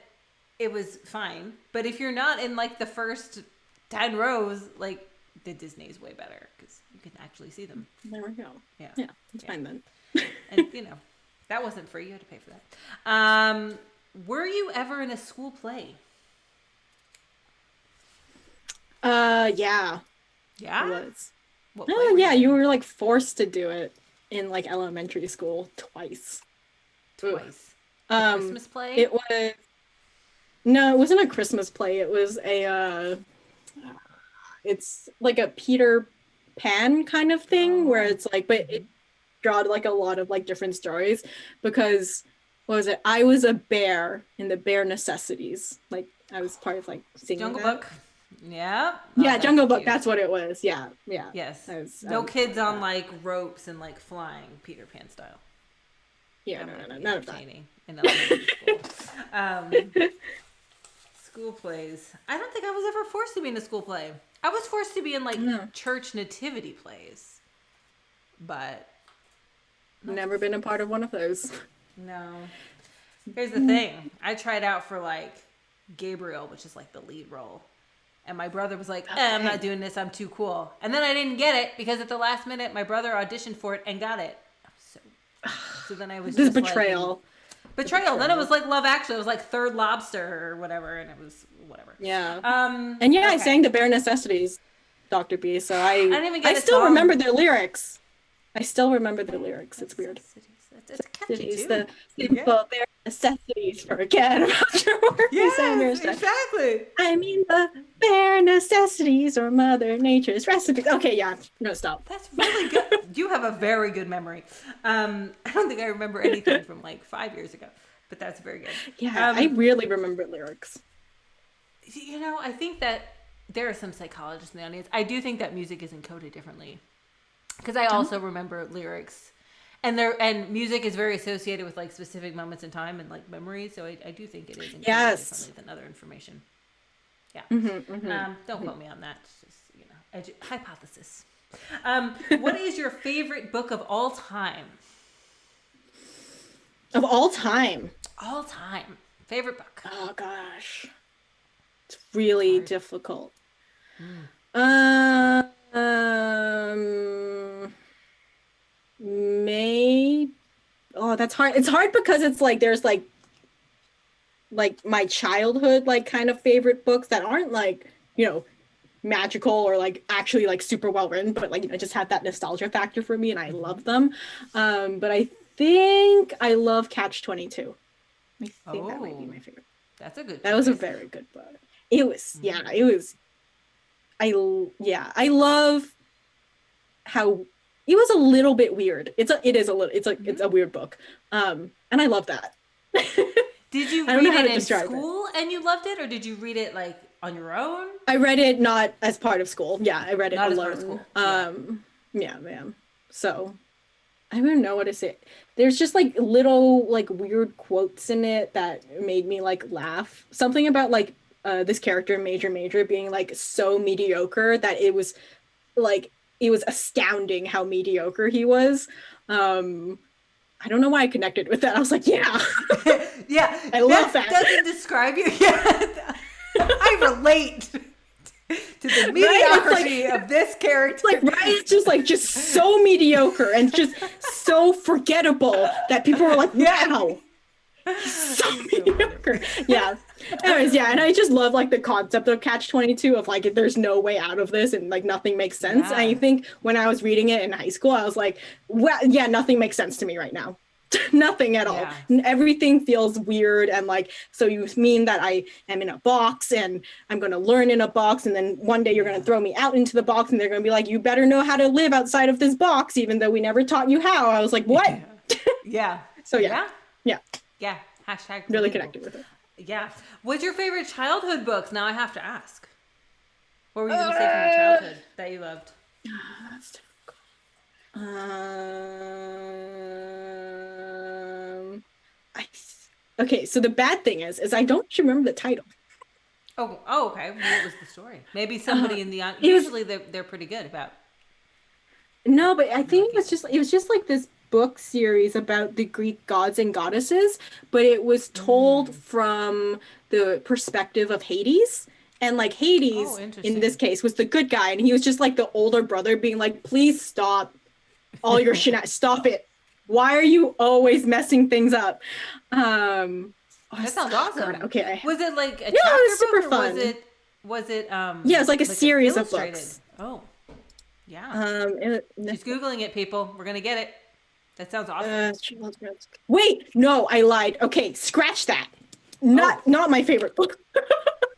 [SPEAKER 1] it was fine. But if you're not in, like, the first 10 rows, like, the Disney is way better, because you can actually see them.
[SPEAKER 2] There we go.
[SPEAKER 1] Yeah.
[SPEAKER 2] It's fine then.
[SPEAKER 1] And, that wasn't free. You had to pay for that. Were you ever in a school play?
[SPEAKER 2] Yeah.
[SPEAKER 1] Yeah?
[SPEAKER 2] I was.
[SPEAKER 1] What play
[SPEAKER 2] Oh
[SPEAKER 1] were
[SPEAKER 2] yeah,
[SPEAKER 1] you
[SPEAKER 2] you
[SPEAKER 1] in?
[SPEAKER 2] were like forced to do it in like elementary school twice. Ugh.
[SPEAKER 1] Twice. A
[SPEAKER 2] Um,
[SPEAKER 1] Christmas play?
[SPEAKER 2] it was no, it wasn't a Christmas play. It was a it's like a Peter Pan kind of thing where
[SPEAKER 1] Oh.
[SPEAKER 2] it's like, but it drawed like a lot of like different stories because what was it? I was a bear in the Bear Necessities. Like I was part of like singing
[SPEAKER 1] Jungle
[SPEAKER 2] that.
[SPEAKER 1] Book. Yeah. Oh,
[SPEAKER 2] Yeah,
[SPEAKER 1] that's
[SPEAKER 2] Jungle Book.
[SPEAKER 1] cute.
[SPEAKER 2] That's what it was. Yeah, yeah.
[SPEAKER 1] Yes.
[SPEAKER 2] I
[SPEAKER 1] No
[SPEAKER 2] was part
[SPEAKER 1] kids
[SPEAKER 2] of
[SPEAKER 1] on
[SPEAKER 2] that.
[SPEAKER 1] like ropes and like flying Peter Pan style.
[SPEAKER 2] Yeah,
[SPEAKER 1] That
[SPEAKER 2] no, no,
[SPEAKER 1] might
[SPEAKER 2] no,
[SPEAKER 1] be
[SPEAKER 2] none of that.
[SPEAKER 1] entertaining in elementary school. Um, school plays. I don't think I was ever forced to be in a school play. I was forced to be in like
[SPEAKER 2] No,
[SPEAKER 1] church nativity plays, but
[SPEAKER 2] never been a part of one of those.
[SPEAKER 1] no. Here's the thing. I tried out for like Gabriel, which is like the lead role. And my brother was like, I'm not
[SPEAKER 2] Okay.
[SPEAKER 1] doing this. I'm too cool. And then I didn't get it because at the last minute, my brother auditioned for it and got it. So then I was
[SPEAKER 2] This
[SPEAKER 1] just like
[SPEAKER 2] betrayal.
[SPEAKER 1] betrayal. Then it was like Love Actually. It was like Third Lobster or whatever. And it was whatever.
[SPEAKER 2] Yeah. And yeah, I
[SPEAKER 1] Okay.
[SPEAKER 2] sang the Bare Necessities, Dr. B. So
[SPEAKER 1] I didn't even get
[SPEAKER 2] I
[SPEAKER 1] a
[SPEAKER 2] still
[SPEAKER 1] song.
[SPEAKER 2] remember their lyrics. I still remember their lyrics. It's weird.
[SPEAKER 1] It's catchy
[SPEAKER 2] Necessities,
[SPEAKER 1] too.
[SPEAKER 2] the
[SPEAKER 1] Yeah.
[SPEAKER 2] simple bare necessities. Forget about your worries and your
[SPEAKER 1] Yes,
[SPEAKER 2] stress.
[SPEAKER 1] exactly.
[SPEAKER 2] I mean the bare necessities or Mother Nature's recipes. Okay, yeah, I'm gonna stop.
[SPEAKER 1] That's really good. You have a very good memory. I don't think I remember anything from like 5 years ago, but that's very good.
[SPEAKER 2] Yeah, I really remember lyrics.
[SPEAKER 1] You know, I think that there are some psychologists in the audience. I do think that music is encoded differently because I also remember lyrics, and music is very associated with like specific moments in time and like memories. So I do think it is encoded
[SPEAKER 2] Yes.
[SPEAKER 1] differently than other information. Yeah.
[SPEAKER 2] Mm-hmm.
[SPEAKER 1] Don't quote me on that. It's just hypothesis. What is your favorite book of all time?
[SPEAKER 2] Of all time.
[SPEAKER 1] All time favorite book.
[SPEAKER 2] Oh gosh. It's really
[SPEAKER 1] Hard.
[SPEAKER 2] difficult. May oh that's hard. It's hard because it's like there's like my childhood like kind of favorite books that aren't like, you know, magical or like actually like super well written, but like, you know, just have that nostalgia factor for me and I love them. But I think I love Catch 22. I think that might be my favorite.
[SPEAKER 1] That's a good
[SPEAKER 2] That was a
[SPEAKER 1] choice.
[SPEAKER 2] very good book. It was, yeah, it was. I love how it was a little bit weird. It's a weird book. And I love that.
[SPEAKER 1] Did you
[SPEAKER 2] I don't know
[SPEAKER 1] read
[SPEAKER 2] how
[SPEAKER 1] it
[SPEAKER 2] to
[SPEAKER 1] in
[SPEAKER 2] describe it.
[SPEAKER 1] school and you loved it, or did you read it like on your own?
[SPEAKER 2] I read it not as part of school. Yeah, I read it
[SPEAKER 1] Not as
[SPEAKER 2] alone.
[SPEAKER 1] part of school. Yeah.
[SPEAKER 2] Yeah, ma'am. So I don't know what to say. There's just like little like weird quotes in it that made me like laugh. Something about like this character Major being like so mediocre that it was astounding how mediocre he was. I don't know why I connected with that. I was like, yeah,
[SPEAKER 1] Yeah,
[SPEAKER 2] I love that.
[SPEAKER 1] Doesn't describe you. Yeah, I relate to the
[SPEAKER 2] Right?
[SPEAKER 1] mediocrity of this character.
[SPEAKER 2] Like, right? It's just so mediocre and just so forgettable that people were like, wow, so mediocre. Yeah. Anyways, yeah, and I just love like the concept of Catch 22 of like there's no way out of this and like nothing makes sense.
[SPEAKER 1] Yeah.
[SPEAKER 2] I think when I was reading it in high school, I was like, well, yeah, nothing makes sense to me right now. Nothing at all.
[SPEAKER 1] Yeah.
[SPEAKER 2] Everything feels weird and like, so you mean that I am in a box and I'm going to learn in a box and then one day you're going to throw me out into the box and they're going to be like, you better know how to live outside of this box even though we never taught you how. I was like, what?
[SPEAKER 1] Yeah.
[SPEAKER 2] So yeah.
[SPEAKER 1] Hashtag
[SPEAKER 2] Really
[SPEAKER 1] relatable.
[SPEAKER 2] connected with it.
[SPEAKER 1] Yeah. What's your favorite childhood books? Now I have to ask. What were you going to say from your childhood that you loved?
[SPEAKER 2] That's difficult. Okay, so the bad thing is I don't remember the title.
[SPEAKER 1] Oh, okay. What was the story? Maybe somebody in the
[SPEAKER 2] it was-
[SPEAKER 1] usually they're pretty good about.
[SPEAKER 2] No, but I think it was just like this book series about the Greek gods and goddesses, but it was told from the perspective of Hades. And like Hades,
[SPEAKER 1] Oh,
[SPEAKER 2] in
[SPEAKER 1] interesting.
[SPEAKER 2] this case, was the good guy, and he was just like the older brother being like, please stop all your stop it. Why are you always messing things up?
[SPEAKER 1] That sounds awesome.
[SPEAKER 2] Okay.
[SPEAKER 1] Was it like a
[SPEAKER 2] No,
[SPEAKER 1] chapter
[SPEAKER 2] it was super
[SPEAKER 1] book, or
[SPEAKER 2] fun.
[SPEAKER 1] was it
[SPEAKER 2] Yeah, it's like a series of
[SPEAKER 1] illustrated?
[SPEAKER 2] books.
[SPEAKER 1] Oh. Yeah.
[SPEAKER 2] It,
[SPEAKER 1] She's Googling it, people. We're going to get it. That sounds awesome.
[SPEAKER 2] Wait, no, I lied. Okay, scratch that. Not my favorite book.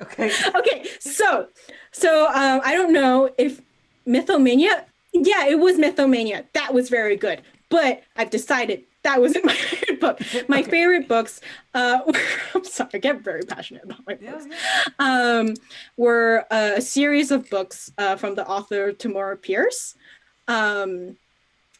[SPEAKER 1] Okay.
[SPEAKER 2] Okay, so I don't know if Mythomania. Yeah, it was Mythomania. That was very good. But I've decided that wasn't my favorite book. My favorite books, I'm sorry, I get very passionate about my books. Were a series of books from the author Tamora Pierce.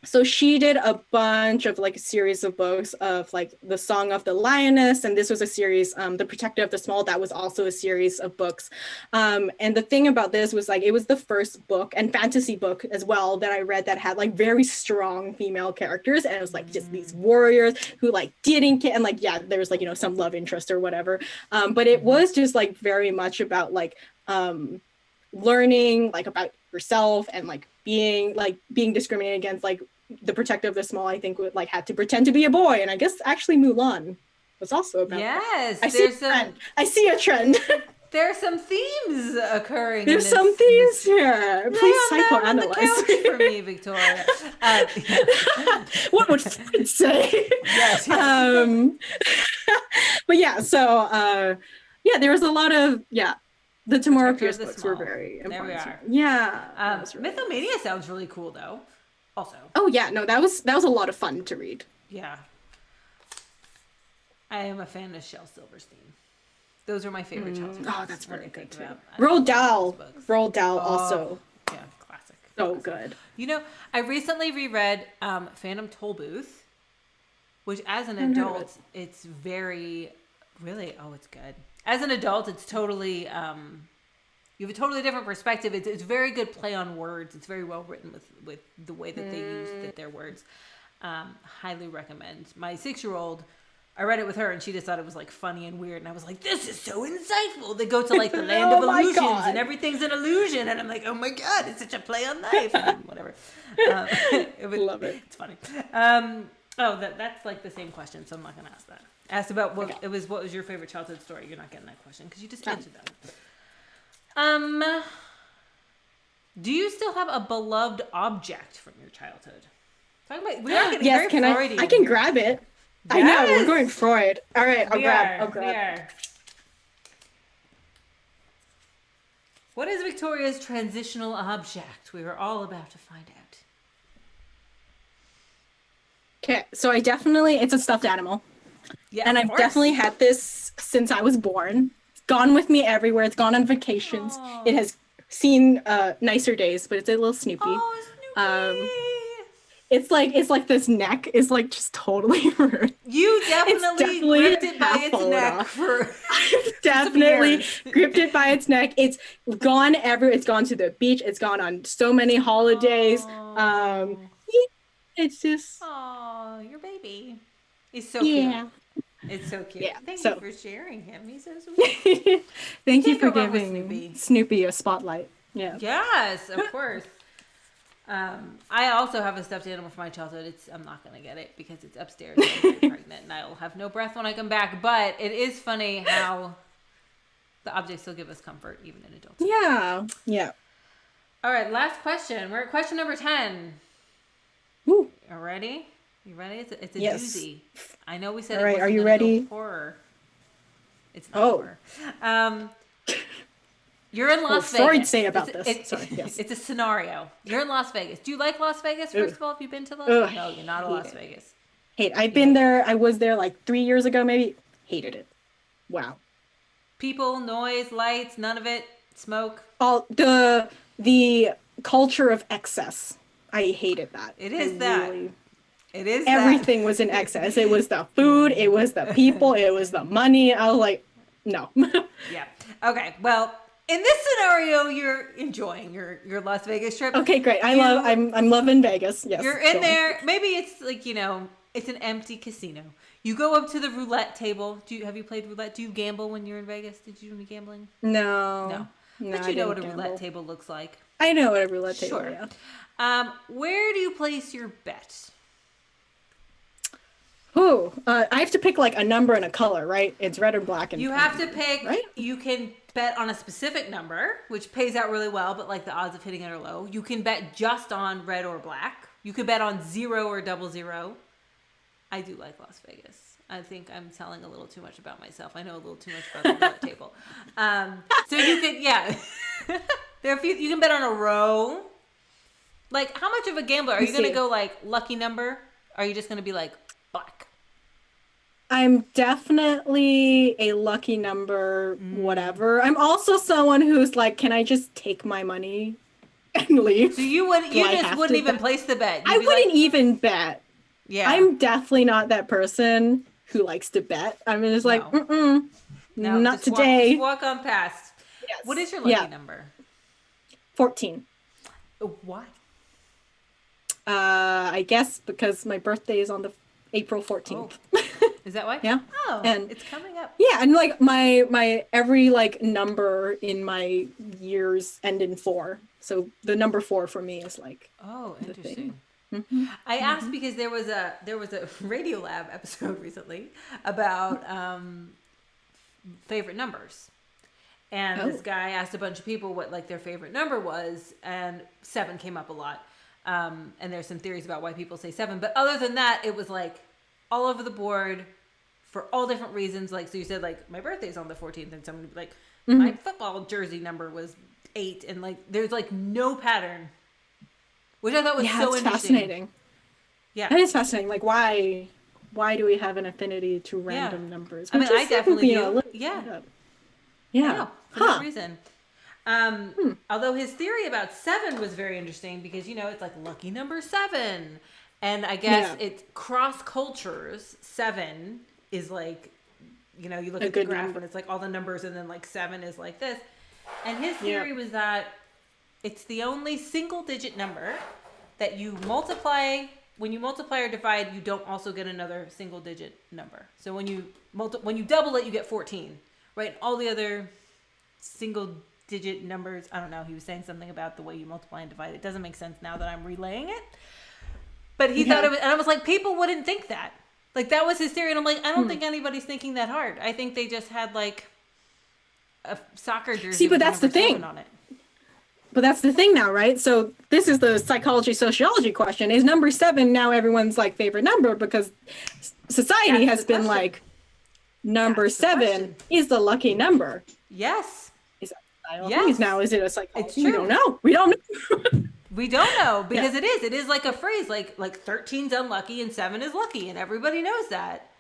[SPEAKER 2] So she did a bunch of like a series of books of like The Song of the Lioness, and this was a series, The Protector of the Small, that was also a series of books. And the thing about this was like, it was the first book and fantasy book as well that I read that had like very strong female characters, and it was like just these warriors who like didn't care, and like, yeah, there's like, you know, some love interest or whatever. But it was just like very much about like learning like about yourself and like being discriminated against. Like The Protector of the Small, I think, would like had to pretend to be a boy, and I guess actually Mulan was also about
[SPEAKER 1] that.
[SPEAKER 2] I see a trend.
[SPEAKER 1] There's some themes occurring.
[SPEAKER 2] There's some themes here. Please psychoanalyze
[SPEAKER 1] for me, Victoria.
[SPEAKER 2] What would Fred say?
[SPEAKER 1] Yes.
[SPEAKER 2] But yeah, so yeah, there was a lot of the Tamora Pierce books were very important.
[SPEAKER 1] There
[SPEAKER 2] we are. Yeah.
[SPEAKER 1] Mythomania sounds really cool though. Also.
[SPEAKER 2] Oh yeah, no, that was a lot of fun to read.
[SPEAKER 1] Yeah. I am a fan of Shel Silverstein. Those are my favorite childhood books.
[SPEAKER 2] Oh, that's very good too. Roald Dahl also.
[SPEAKER 1] Yeah, classic.
[SPEAKER 2] So good.
[SPEAKER 1] You know, I recently reread Phantom Tollbooth, which as an adult, it's very, really, it's good. As an adult, it's totally, you have a totally different perspective. It's very good play on words. It's very well written with the way that they use their words. Highly recommend. My 6-year-old, I read it with her and she just thought it was like funny and weird. And I was like, this is so insightful. They go to like the land of illusions and everything's an illusion. And I'm like, oh my God, it's such a play on life. And whatever.
[SPEAKER 2] Love it.
[SPEAKER 1] It's funny. That's like the same question. So I'm not going to ask that. Asked about what was your favorite childhood story? You're not getting that question because you just answered that. Do you still have a beloved object from your childhood? We are getting very Freudian.
[SPEAKER 2] I can grab it. Yes. I know, we're going Freud. All right, I'll grab.
[SPEAKER 1] What is Victoria's transitional object? We were all about to find out.
[SPEAKER 2] Okay, so it's a stuffed animal.
[SPEAKER 1] Yes,
[SPEAKER 2] and I've definitely had this since I was born. It's gone with me everywhere. It's gone on vacations. Oh. It has seen nicer days, but it's a little Snoopy.
[SPEAKER 1] Oh, Snoopy.
[SPEAKER 2] It's like this neck is like just totally rude.
[SPEAKER 1] You definitely gripped it by its neck
[SPEAKER 2] I've definitely gripped it by its neck. It's gone It's gone to the beach. It's gone on so many holidays. It's just
[SPEAKER 1] your baby. He's so cute. It's so cute. Yeah. Thank you for sharing him. He's so sweet.
[SPEAKER 2] Thank you for giving Snoopy a spotlight. Yeah.
[SPEAKER 1] Yes, of course. I also have a stuffed animal from my childhood. I'm not going to get it because it's upstairs and I'm very pregnant and I'll have no breath when I come back. But it is funny how the objects still give us comfort even in adulthood.
[SPEAKER 2] Yeah. Yeah.
[SPEAKER 1] All right. Last question. We're at question number 10.
[SPEAKER 2] Woo.
[SPEAKER 1] You ready? You ready? It's a doozy. I know we said
[SPEAKER 2] all right, are you ready?
[SPEAKER 1] Horror. It's not horror. You're in Las Vegas.
[SPEAKER 2] Freud say about this. Sorry, yes.
[SPEAKER 1] It's a scenario. You're in Las Vegas. Do you like Las Vegas, first of all? Have you been to Las Vegas? No, you're not a Las Vegas.
[SPEAKER 2] I've been there. I was there like 3 years ago, maybe. Hated it. Wow.
[SPEAKER 1] People, noise, lights, none of it. Smoke.
[SPEAKER 2] All the culture of excess. I hated that.
[SPEAKER 1] It is that. It is
[SPEAKER 2] everything was in excess. It was the food. It was the people. It was the money. I was like, no.
[SPEAKER 1] Yeah. Okay. Well, in this scenario, you're enjoying your Las Vegas trip.
[SPEAKER 2] Okay, great. I'm loving Vegas. Yes.
[SPEAKER 1] You're in there. Maybe it's like, it's an empty casino. You go up to the roulette table. Have you played roulette? Do you gamble when you're in Vegas? Did you do any gambling?
[SPEAKER 2] No.
[SPEAKER 1] But you know what a roulette table looks like.
[SPEAKER 2] I know what a roulette table is.
[SPEAKER 1] Sure. Yeah. Where do you place your bet?
[SPEAKER 2] I have to pick like a number and a color, right? It's red or black. And
[SPEAKER 1] you have to pick.
[SPEAKER 2] Right?
[SPEAKER 1] You can bet on a specific number, which pays out really well, but like the odds of hitting it are low. You can bet just on red or black. You could bet on 0 or 00. I do like Las Vegas. I think I'm telling a little too much about myself. I know a little too much about the roulette table. So you could, yeah. There are a few, you can bet on a row. Like, how much of a gambler? Are you going to go like lucky number? Or are you just going to be like black?
[SPEAKER 2] I'm definitely a lucky number, whatever. I'm also someone who's like, can I just take my money and leave?
[SPEAKER 1] So you just wouldn't even place the bet.
[SPEAKER 2] I wouldn't even bet.
[SPEAKER 1] Yeah.
[SPEAKER 2] I'm definitely not that person who likes to bet. I'm just like,
[SPEAKER 1] No,
[SPEAKER 2] not today.
[SPEAKER 1] Just walk on past.
[SPEAKER 2] Yes.
[SPEAKER 1] What is your lucky number?
[SPEAKER 2] 14.
[SPEAKER 1] Why?
[SPEAKER 2] I guess because my birthday is on the April 14th.
[SPEAKER 1] Oh. Is that why?
[SPEAKER 2] Yeah.
[SPEAKER 1] Oh,
[SPEAKER 2] and
[SPEAKER 1] it's coming up.
[SPEAKER 2] Yeah, and like my every like number in my years end in 4. So the number 4 for me is like
[SPEAKER 1] interesting. I asked because there was a Radiolab episode recently about favorite numbers. And this guy asked a bunch of people what like their favorite number was, and 7 came up a lot. And there's some theories about why people say 7, but other than that, it was like all over the board for all different reasons. Like, so you said like my birthday's on the 14th, and someone would be like, my football jersey number was 8, and like there's like no pattern, which I thought was so interesting.
[SPEAKER 2] Fascinating.
[SPEAKER 1] Yeah,
[SPEAKER 2] that is fascinating. Like, why do we have an affinity to random numbers?
[SPEAKER 1] I mean, I definitely do.
[SPEAKER 2] Yeah.
[SPEAKER 1] For that reason. Although his theory about 7 was very interesting because, you know, it's like lucky number 7. And I guess it's cross cultures. 7 is like, you know, you look at the graph and it's like all the numbers, and then like 7 is like this. And his theory was that it's the only single digit number that you multiply. When you multiply or divide, you don't also get another single digit number. So when you double it, you get 14, right? All the other single digit numbers, I don't know, he was saying something about the way you multiply and divide. It doesn't make sense now that I'm relaying it. But he thought it was, and I was like, people wouldn't think that. Like, that was his theory. And I'm like, I don't think anybody's thinking that hard. I think they just had like a soccer jersey.
[SPEAKER 2] See, but that's the thing.
[SPEAKER 1] On it.
[SPEAKER 2] But that's the thing now, right? So this is the psychology, sociology question. Is number 7 now everyone's like favorite number? Because society has been like, number 7 is the lucky number.
[SPEAKER 1] Yes.
[SPEAKER 2] Is that now? Is it a psychology?
[SPEAKER 1] It's true.
[SPEAKER 2] We don't know. We don't know.
[SPEAKER 1] We don't know because it is like a phrase, like 13's unlucky and 7 is lucky, and everybody knows that.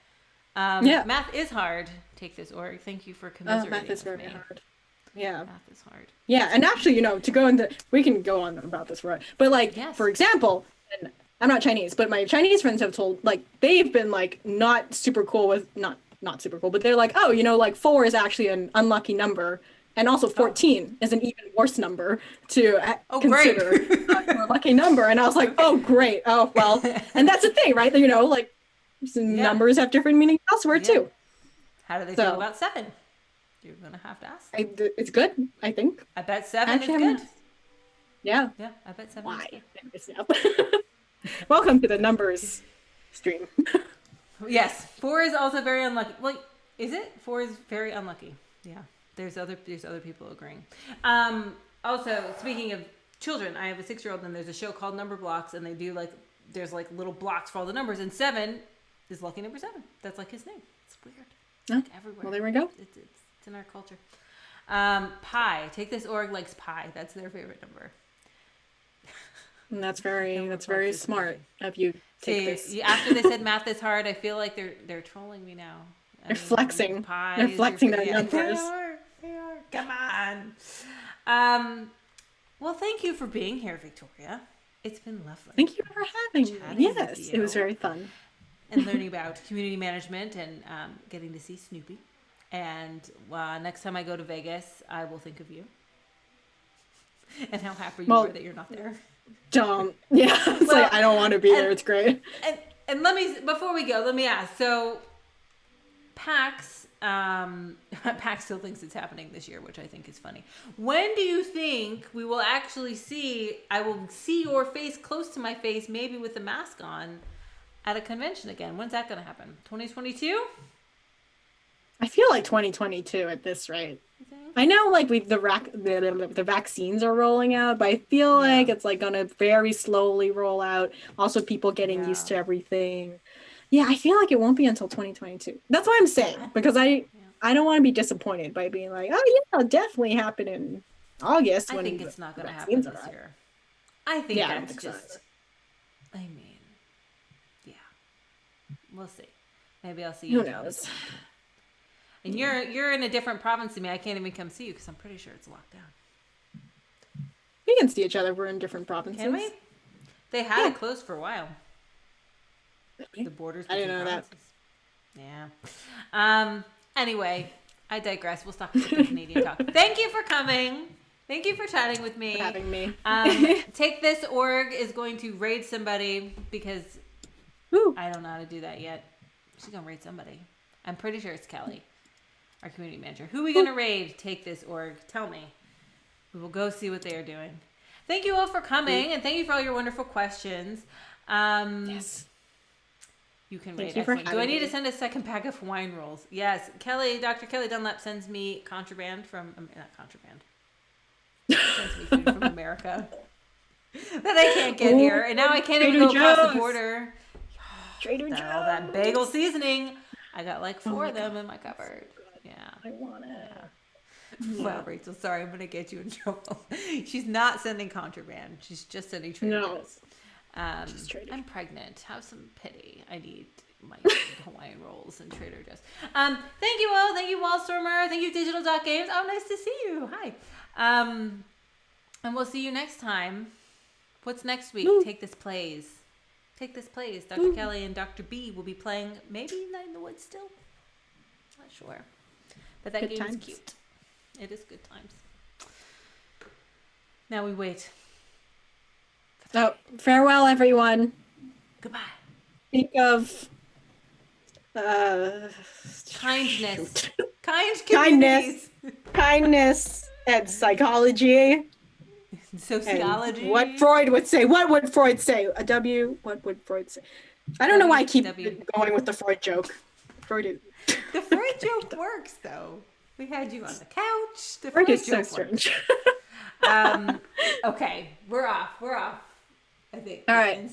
[SPEAKER 1] Math is hard. Take this, org. Thank you for commiserating.
[SPEAKER 2] Math is very hard. Yeah.
[SPEAKER 1] Math is hard.
[SPEAKER 2] Yeah, and actually, you know, to go into, we can go on about this, right? But like, for example, and I'm not Chinese, but my Chinese friends have told, like, they've been like not super cool with, not super cool, but they're like, oh, you know, like 4 is actually an unlucky number. And also 14 is an even worse number to consider a lucky number. And I was like, oh, great. Oh, well. And that's the thing, right? You know, like numbers have different meanings elsewhere too.
[SPEAKER 1] How do they feel about 7? You're going to have to ask.
[SPEAKER 2] It's good, I think.
[SPEAKER 1] I bet 7 is good.
[SPEAKER 2] Yeah.
[SPEAKER 1] Yeah, I bet 7 is good.
[SPEAKER 2] Welcome to the numbers stream.
[SPEAKER 1] Yes. 4 is also very unlucky. Well, is it? 4 is very unlucky. Yeah. There's other people agreeing. Also, speaking of children, I have a 6-year-old, and there's a show called Number Blocks, and they do like, there's like little blocks for all the numbers, and 7 is lucky number 7. That's like his name. It's weird. It's like everywhere.
[SPEAKER 2] Well, there we go.
[SPEAKER 1] It's in our culture. Pi. Take this, org likes pi. That's their favorite number.
[SPEAKER 2] And that's very smart of you. Take this.
[SPEAKER 1] After they said math is hard, I feel like they're trolling me now.
[SPEAKER 2] They're flexing. They're flexing their numbers.
[SPEAKER 1] They are. Come on. Well, thank you for being here, Victoria. It's been lovely.
[SPEAKER 2] Thank you for having me. Yes, it was very fun.
[SPEAKER 1] And learning about community management and getting to see Snoopy. And next time I go to Vegas, I will think of you. And how happy you are that you're not there.
[SPEAKER 2] Don't. Yeah. It's like, I don't want to be there. It's great.
[SPEAKER 1] And before we go, let me ask. So, PAX still thinks it's happening this year, which I think is funny. When do you think we will actually I will see your face close to my face, maybe with a mask on, at a convention again? When's that going to happen? 2022?
[SPEAKER 2] I feel like 2022 at this rate.
[SPEAKER 1] You think?
[SPEAKER 2] I know like the vaccines are rolling out, but I feel
[SPEAKER 1] Yeah.
[SPEAKER 2] like it's like gonna very slowly roll out. Also, people getting
[SPEAKER 1] Yeah.
[SPEAKER 2] used to everything. Yeah, I feel like it won't be until 2022. That's what I'm saying because
[SPEAKER 1] Yeah.
[SPEAKER 2] I don't want to be disappointed by being like, oh yeah, it'll definitely happen in August
[SPEAKER 1] I think
[SPEAKER 2] when the
[SPEAKER 1] it's not going to happen
[SPEAKER 2] vaccines
[SPEAKER 1] this
[SPEAKER 2] arrive.
[SPEAKER 1] year. I think
[SPEAKER 2] Yeah, I don't
[SPEAKER 1] that's
[SPEAKER 2] think so
[SPEAKER 1] just,
[SPEAKER 2] either.
[SPEAKER 1] I mean, yeah, we'll see. Maybe I'll see you
[SPEAKER 2] Who
[SPEAKER 1] in
[SPEAKER 2] knows?
[SPEAKER 1] 2022. And
[SPEAKER 2] Yeah.
[SPEAKER 1] you're in a different province than me. I can't even come see you because I'm pretty sure it's locked down.
[SPEAKER 2] We can see each other. We're in different
[SPEAKER 1] Can we?
[SPEAKER 2] provinces.
[SPEAKER 1] They had
[SPEAKER 2] Yeah.
[SPEAKER 1] it closed for a while. The borders
[SPEAKER 2] I didn't
[SPEAKER 1] between
[SPEAKER 2] know that.
[SPEAKER 1] provinces. Yeah. Anyway, I digress. We'll stop with the Canadian talk. Thank you for coming. Thank you for chatting with me.
[SPEAKER 2] For having me.
[SPEAKER 1] Take This org is going to raid somebody because
[SPEAKER 2] Woo.
[SPEAKER 1] I don't know how to do that yet. She's going to raid somebody. I'm pretty sure it's Kelly, our community manager. Who are we going to raid? Take This org. Tell me. We will go see what they are doing. Thank you all for coming, and thank you for all your wonderful questions.
[SPEAKER 2] Yes.
[SPEAKER 1] You can
[SPEAKER 2] Thank
[SPEAKER 1] rate.
[SPEAKER 2] you for
[SPEAKER 1] Excellent. Do I
[SPEAKER 2] having
[SPEAKER 1] need to
[SPEAKER 2] me.
[SPEAKER 1] send a second pack of Hawaiian rolls? Yes. Dr. Kelly Dunlap sends me contraband from, not contraband. She sends me food from America that I can't get here. And now I can't even
[SPEAKER 2] Trader
[SPEAKER 1] go across the
[SPEAKER 2] Joe's.
[SPEAKER 1] border.
[SPEAKER 2] Trader Joe's.
[SPEAKER 1] All that bagel seasoning. I got like
[SPEAKER 2] Oh
[SPEAKER 1] four
[SPEAKER 2] my
[SPEAKER 1] of them
[SPEAKER 2] God.
[SPEAKER 1] in my cupboard. Yeah.
[SPEAKER 2] I want it.
[SPEAKER 1] Well, Rachel, sorry, I'm going to get you in trouble. She's not sending contraband. She's just sending Trader
[SPEAKER 2] No.
[SPEAKER 1] Joe's.
[SPEAKER 2] Just Trader
[SPEAKER 1] I'm
[SPEAKER 2] Joe's.
[SPEAKER 1] pregnant. Have some pity. I need my Hawaiian rolls and Trader Joe's. Thank you all. Thank you, Wallstormer. Thank you, Digital Games. Oh, nice to see you. Hi. And we'll see you next time. What's next week?
[SPEAKER 2] Woo.
[SPEAKER 1] Take This Plays. Take This Plays. Dr. Kelly and Dr. B will be playing maybe Night in the Woods still. Not sure. But that
[SPEAKER 2] Good
[SPEAKER 1] game
[SPEAKER 2] times.
[SPEAKER 1] is cute. It is good times. Now we wait.
[SPEAKER 2] Oh, farewell, everyone.
[SPEAKER 1] Goodbye.
[SPEAKER 2] Think of
[SPEAKER 1] Kindness.
[SPEAKER 2] shoot.
[SPEAKER 1] Kind communities.
[SPEAKER 2] Kindness and psychology.
[SPEAKER 1] Sociology.
[SPEAKER 2] And what Freud would say. What would Freud say? A W. What would Freud say? I don't know why I keep going with the Freud joke. Freud is.
[SPEAKER 1] The Freud joke works, though. We had you on the couch. The
[SPEAKER 2] Freud
[SPEAKER 1] Freud
[SPEAKER 2] is so
[SPEAKER 1] joke works.
[SPEAKER 2] strange.
[SPEAKER 1] Okay, we're off. I think.
[SPEAKER 2] All right.